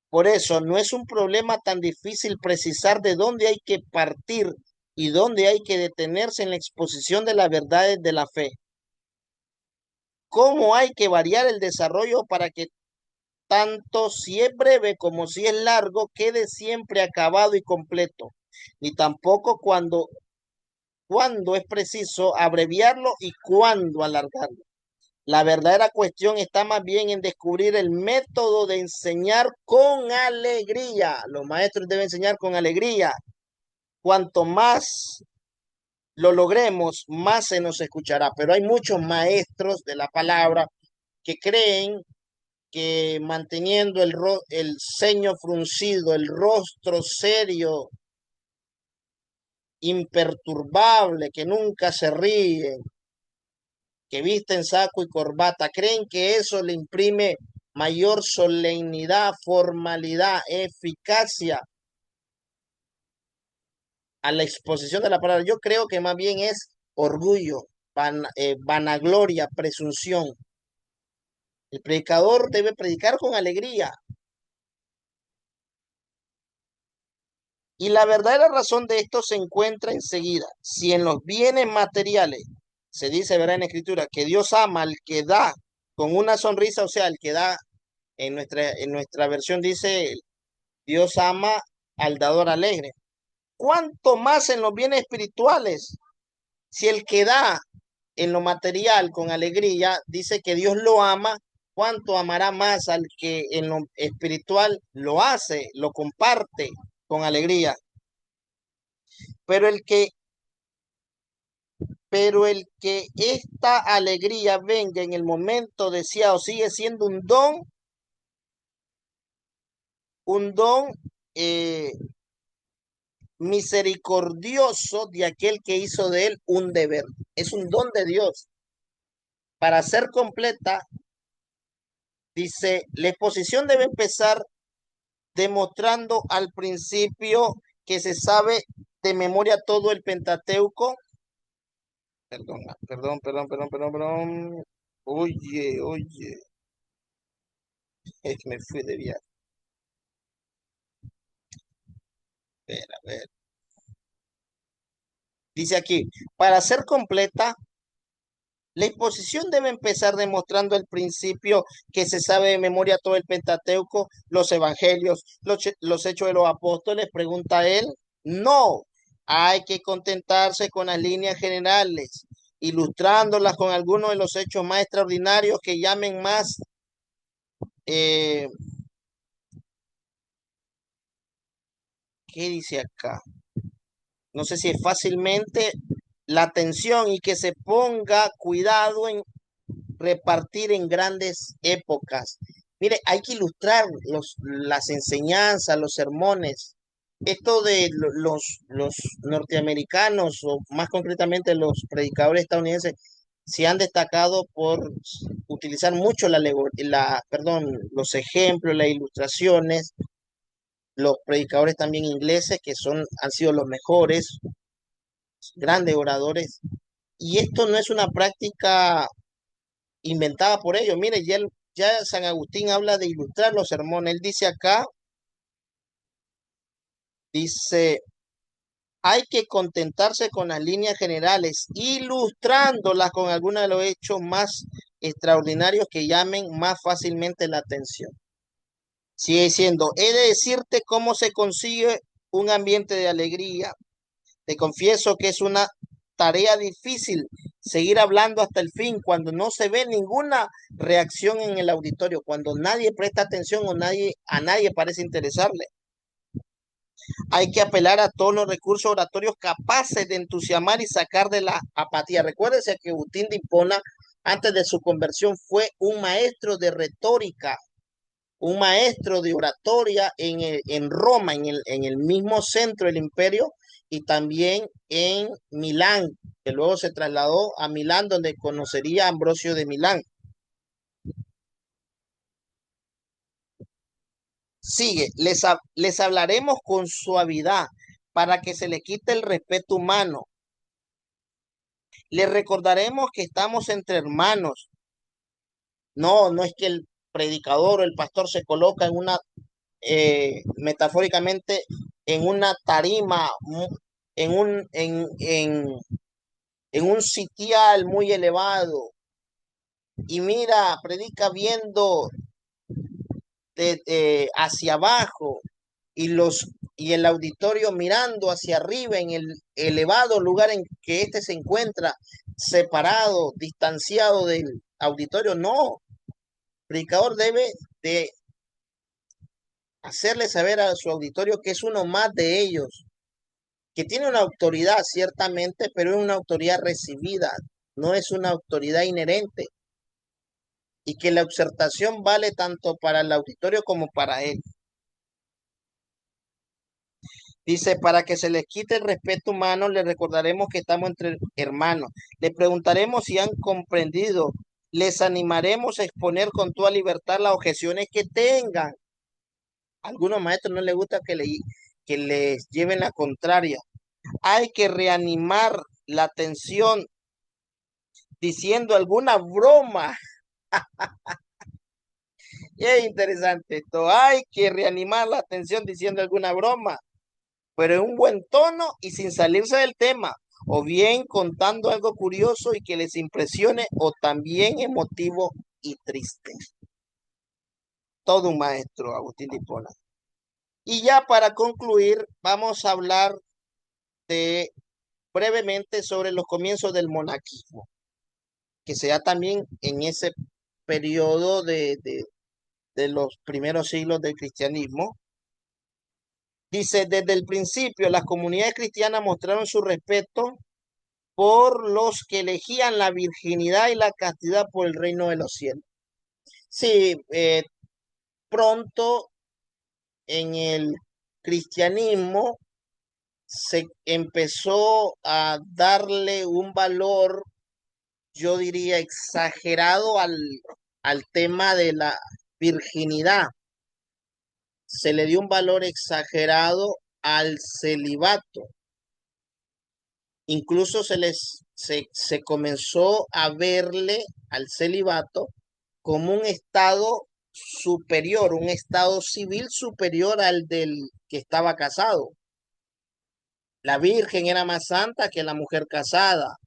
Por eso no es un problema tan difícil precisar de dónde hay que partir y dónde hay que detenerse en la exposición de las verdades de la fe. Cómo hay que variar el desarrollo para que tanto si es breve como si es largo quede siempre acabado y completo. Ni tampoco cuando es preciso abreviarlo y cuándo alargarlo. La verdadera cuestión está más bien en descubrir el método de enseñar con alegría. Los maestros deben enseñar con alegría. Cuanto más lo logremos, más se nos escuchará. Pero hay muchos maestros de la palabra que creen que manteniendo el ceño fruncido, el rostro serio, imperturbable, que nunca se ríen, que visten saco y corbata, creen que eso le imprime mayor solemnidad, formalidad, eficacia a la exposición de la palabra. Yo creo que más bien es orgullo, vanagloria, presunción. El predicador debe predicar con alegría. Y la verdadera razón de esto se encuentra enseguida. Si en los bienes materiales se dice, verá en la Escritura, que Dios ama al que da con una sonrisa, o sea, el que da, en nuestra versión dice, Dios ama al dador alegre. ¿Cuánto más en los bienes espirituales? Si el que da en lo material con alegría, dice que Dios lo ama, ¿cuánto amará más al que en lo espiritual lo hace, lo comparte con alegría? Pero el que, pero el que esta alegría venga en el momento deseado sigue siendo un don eh, misericordioso de aquel que hizo de él un deber. Es un don de Dios. Para ser completa, dice, la exposición debe empezar demostrando al principio que se sabe de memoria todo el Pentateuco. Perdón, perdón. Oye, me fui de viaje. A ver. Dice aquí, para ser completa, la exposición debe empezar demostrando el principio que se sabe de memoria todo el Pentateuco, los evangelios, los hechos de los apóstoles, pregunta él. No, hay que contentarse con las líneas generales, ilustrándolas con algunos de los hechos más extraordinarios que llamen más, eh, ¿qué dice acá? No sé si es fácilmente la atención y que se ponga cuidado en repartir en grandes épocas. Mire, hay que ilustrar las enseñanzas, los sermones. Esto de los norteamericanos, o más concretamente los predicadores estadounidenses, se han destacado por utilizar mucho perdón, los ejemplos, las ilustraciones. Los predicadores también ingleses, que han sido los mejores, grandes oradores. Y esto no es una práctica inventada por ellos. Mire, ya San Agustín habla de ilustrar los sermones. Él dice acá, dice, hay que contentarse con las líneas generales, ilustrándolas con algunos de los hechos más extraordinarios que llamen más fácilmente la atención. Sigue diciendo, he de decirte cómo se consigue un ambiente de alegría. Te confieso que es una tarea difícil seguir hablando hasta el fin cuando no se ve ninguna reacción en el auditorio, cuando nadie presta atención o a nadie parece interesarle. Hay que apelar a todos los recursos oratorios capaces de entusiasmar y sacar de la apatía. Recuérdese que Agustín de Hipona, antes de su conversión, fue un maestro de retórica, un maestro de oratoria en Roma, en el mismo centro del imperio, y también en Milán, que luego se trasladó a Milán, donde conocería a Ambrosio de Milán. Sigue, les hablaremos con suavidad para que se le quite el respeto humano. Les recordaremos que estamos entre hermanos. No, no es que el predicador o el pastor se coloca metafóricamente, en una tarima, en un sitial muy elevado, y mira, predica viendo hacia abajo, y el auditorio mirando hacia arriba en el elevado lugar en que éste se encuentra, separado, distanciado del auditorio. No, el predicador debe de hacerle saber a su auditorio que es uno más de ellos, que tiene una autoridad ciertamente, pero es una autoridad recibida, no es una autoridad inherente, y que la exhortación vale tanto para el auditorio como para él. Dice, para que se les quite el respeto humano, les recordaremos que estamos entre hermanos. Les preguntaremos si han comprendido. Les animaremos a exponer con toda libertad las objeciones que tengan. A algunos maestros no les gusta que les lleven la contraria. Hay que reanimar la atención diciendo alguna broma. Y es interesante esto. Hay que reanimar la atención diciendo alguna broma, pero en un buen tono y sin salirse del tema, o bien contando algo curioso y que les impresione, o también emotivo y triste. Todo un maestro, Agustín de Hipona. Y ya para concluir, vamos a hablar brevemente sobre los comienzos del monaquismo. que se da también en ese periodo de los primeros siglos del cristianismo. Dice, desde el principio las comunidades cristianas mostraron su respeto por los que elegían la virginidad y la castidad por el reino de los cielos. Sí, pronto en el cristianismo se empezó a darle un valor, yo diría, exagerado al tema de la virginidad. Se le dio un valor exagerado al celibato. Incluso se comenzó a verle al celibato como un estado superior, un estado civil superior al del que estaba casado. La virgen era más santa que la mujer casada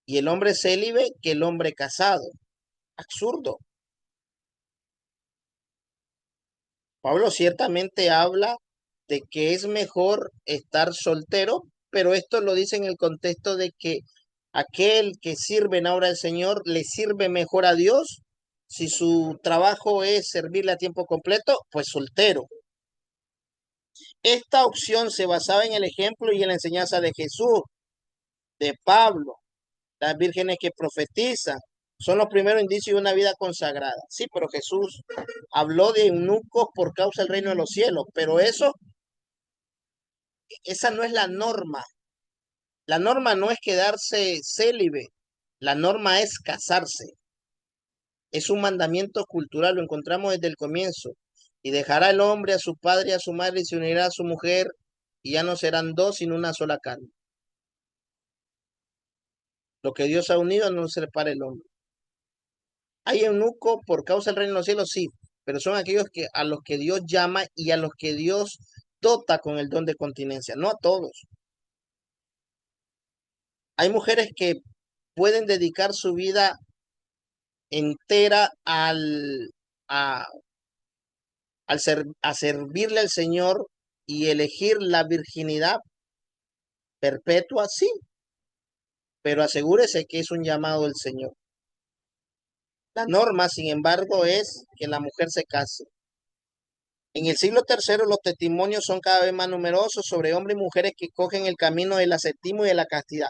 y el hombre célibe que el hombre casado. Absurdo. Pablo ciertamente habla de que es mejor estar soltero, pero esto lo dice en el contexto de que aquel que sirve en obra del Señor le sirve mejor a Dios. Si su trabajo es servirle a tiempo completo, pues soltero. Esta opción se basaba en el ejemplo y en la enseñanza de Jesús, de Pablo, las vírgenes que profetizan. Son los primeros indicios de una vida consagrada. Sí, pero Jesús habló de eunucos por causa del reino de los cielos, pero esa no es la norma. La norma no es quedarse célibe, la norma es casarse. Es un mandamiento cultural, lo encontramos desde el comienzo. Y dejará el hombre a su padre y a su madre y se unirá a su mujer y ya no serán dos sino una sola carne. Lo que Dios ha unido no se separa el hombre. Hay eunuco por causa del reino de los cielos, sí, pero son aquellos que a los que Dios llama y a los que Dios dota con el don de continencia, no a todos. Hay mujeres que pueden dedicar su vida entera a, a servirle al Señor y elegir la virginidad perpetua, sí, pero asegúrese que es un llamado del Señor. La norma, sin embargo, es que la mujer se case. En el siglo III los testimonios son cada vez más numerosos sobre hombres y mujeres que cogen el camino del ascetismo y de la castidad.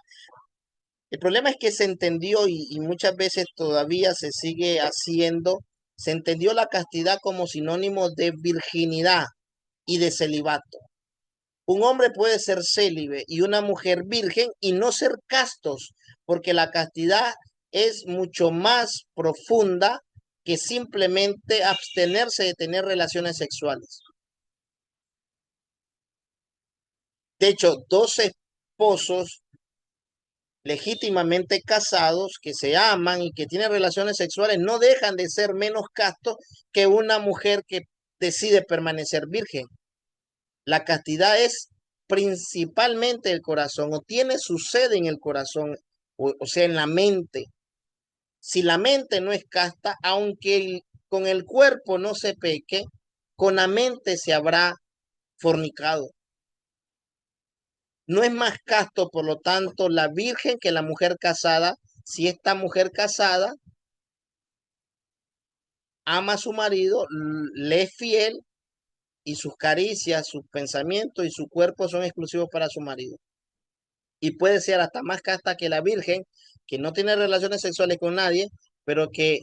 El problema es que se entendió y muchas veces todavía se sigue haciendo, se entendió la castidad como sinónimo de virginidad y de celibato. Un hombre puede ser célibe y una mujer virgen y no ser castos, porque la castidad es mucho más profunda que simplemente abstenerse de tener relaciones sexuales. De hecho, dos esposos legítimamente casados que se aman y que tienen relaciones sexuales no dejan de ser menos castos que una mujer que decide permanecer virgen. La castidad es principalmente el corazón o tiene su sede en el corazón, o sea, en la mente. Si la mente no es casta, aunque con el cuerpo no se peque, con la mente se habrá fornicado. No es más casto, por lo tanto, la virgen que la mujer casada, si esta mujer casada ama a su marido, le es fiel y sus caricias, sus pensamientos y su cuerpo son exclusivos para su marido. Y puede ser hasta más casta que la virgen, que no tiene relaciones sexuales con nadie, pero que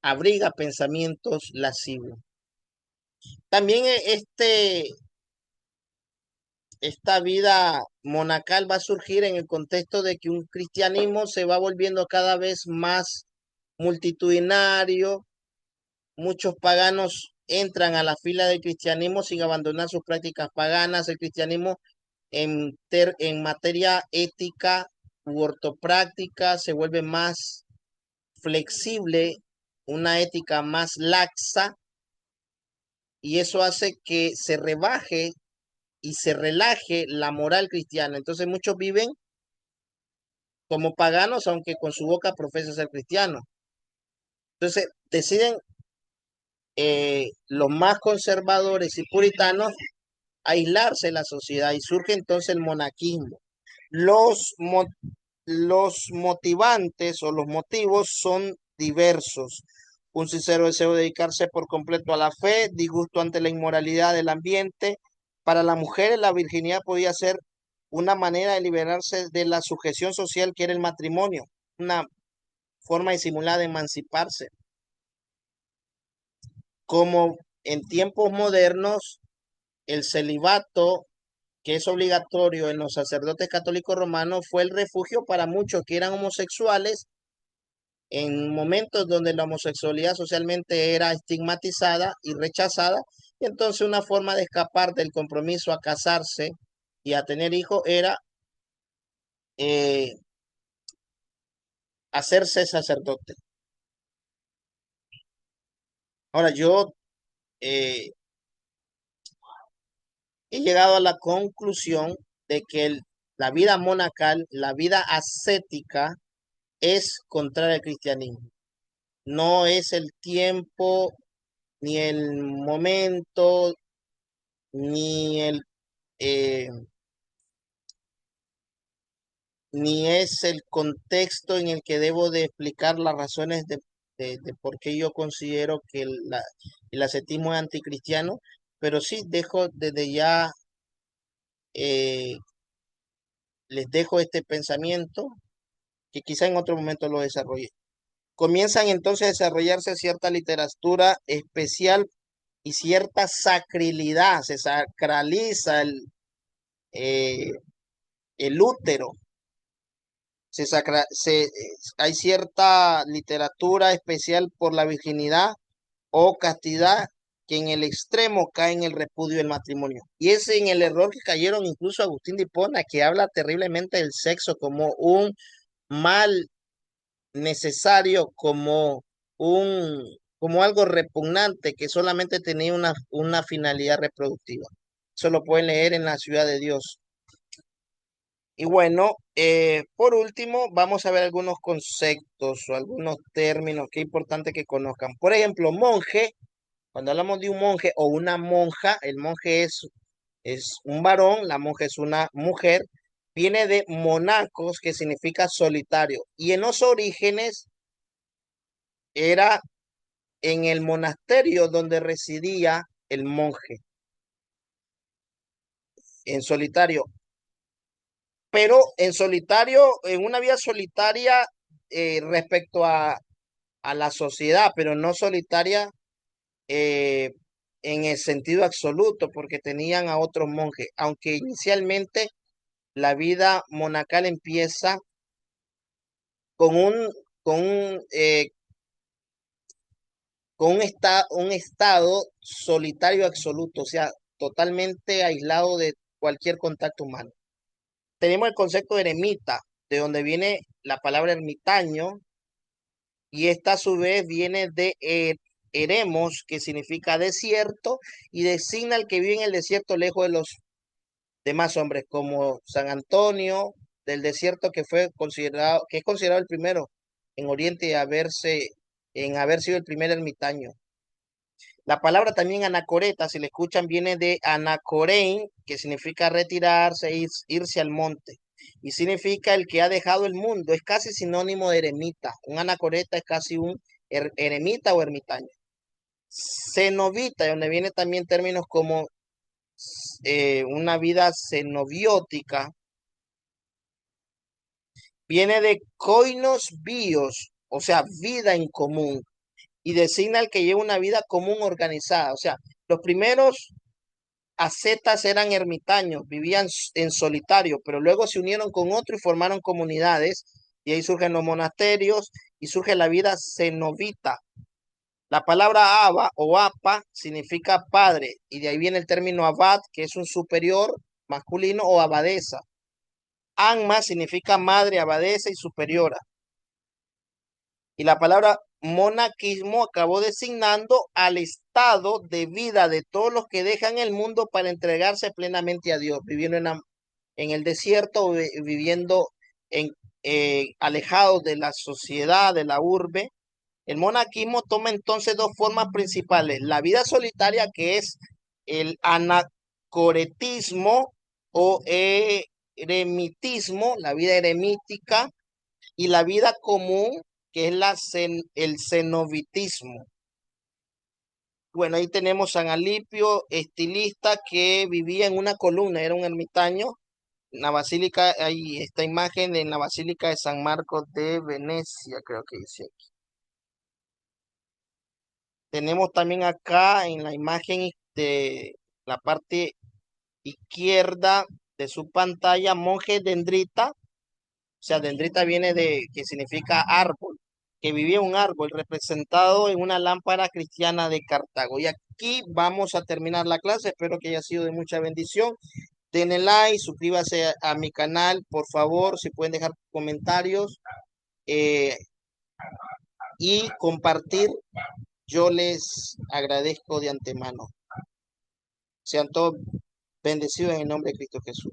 abriga pensamientos lascivos. También esta vida monacal va a surgir en el contexto de que un cristianismo se va volviendo cada vez más multitudinario. Muchos paganos entran a la fila del cristianismo sin abandonar sus prácticas paganas. El cristianismo en materia ética u ortopráctica se vuelve más flexible, una ética más laxa, y eso hace que se rebaje y se relaje la moral cristiana. Entonces muchos viven como paganos, aunque con su boca profesan ser cristianos. Entonces deciden los más conservadores y puritanos aislarse de la sociedad y surge entonces el monaquismo. Los Los motivantes o los motivos son diversos. Un sincero deseo de dedicarse por completo a la fe, disgusto ante la inmoralidad del ambiente. Para las mujeres, la virginidad podía ser una manera de liberarse de la sujeción social que era el matrimonio, una forma disimulada de emanciparse. Como en tiempos modernos, el celibato, que es obligatorio en los sacerdotes católicos romanos, fue el refugio para muchos que eran homosexuales en momentos donde la homosexualidad socialmente era estigmatizada y rechazada, y entonces una forma de escapar del compromiso a casarse y a tener hijos era eh, hacerse sacerdote. Ahora, yo eh, he llegado a la conclusión de que la vida monacal, la vida ascética, es contraria al cristianismo. No es el tiempo, ni el momento, ni eh, ni es el contexto en el que debo de explicar las razones de por qué yo considero que el ascetismo es anticristiano, pero sí dejo desde ya, eh, les dejo este pensamiento que quizá en otro momento lo desarrolle. Comienzan entonces a desarrollarse cierta literatura especial y cierta sacrilidad, se sacraliza eh, el útero. Hay cierta literatura especial por la virginidad o castidad que en el extremo cae en el repudio del matrimonio. Y es en el error que cayeron incluso Agustín de Hipona, que habla terriblemente del sexo como un mal necesario, como algo repugnante que solamente tenía una finalidad reproductiva. Eso lo pueden leer en la Ciudad de Dios. Y bueno, por último, vamos a ver algunos conceptos o algunos términos que es importante que conozcan. Por ejemplo, monje, cuando hablamos de un monje o una monja, el monje es un varón, la monja es una mujer, viene de monacos, que significa solitario. Y en los orígenes era en el monasterio donde residía el monje, en solitario. Pero en solitario, en una vida solitaria respecto a la sociedad, pero no solitaria eh, en el sentido absoluto, porque tenían a otros monjes, aunque inicialmente la vida monacal empieza con con un, eh, un estado solitario absoluto, o sea, totalmente aislado de cualquier contacto humano. Tenemos el concepto de eremita, de donde viene la palabra ermitaño, y esta a su vez viene de eremos, que significa desierto, y designa al que vive en el desierto lejos de los demás hombres, como San Antonio del desierto, que es considerado el primero en Oriente en haber sido el primer ermitaño. La palabra también anacoreta, si le escuchan, viene de anacorein, que significa retirarse, irse al monte. Y significa el que ha dejado el mundo. Es casi sinónimo de eremita. Un anacoreta es casi un eremita o ermitaño. Cenobita, de donde viene también términos como una vida cenobiótica, viene de koinos bios, o sea, vida en común, y designa al que lleva una vida común organizada. O sea, los primeros ascetas eran ermitaños, vivían en solitario, pero luego se unieron con otros y formaron comunidades, y ahí surgen los monasterios y surge la vida cenobita. La palabra Abba o Apa significa padre, y de ahí viene el término abad, que es un superior masculino, o abadesa. Anma significa madre, abadesa y superiora. Y la palabra monaquismo acabó designando al estado de vida de todos los que dejan el mundo para entregarse plenamente a Dios, viviendo en el desierto, viviendo alejados de la sociedad, de la urbe. El monaquismo toma entonces dos formas principales: la vida solitaria, que es el anacoretismo o eremitismo, la vida eremítica, y la vida común, que es el cenobitismo. Bueno, ahí tenemos San Alipio, estilista, que vivía en una columna, era un ermitaño. En la basílica, hay esta imagen en la Basílica de San Marcos de Venecia, creo que dice. Tenemos también acá en la imagen de la parte izquierda de su pantalla, monje dendrita. O sea, dendrita viene de, que significa árbol, que vivía un árbol representado en una lámpara cristiana de Cartago. Y aquí vamos a terminar la clase. Espero que haya sido de mucha bendición. Denle like, suscríbase a mi canal, por favor, si pueden dejar comentarios eh, y compartir, yo les agradezco de antemano. Sean todos bendecidos en el nombre de Cristo Jesús.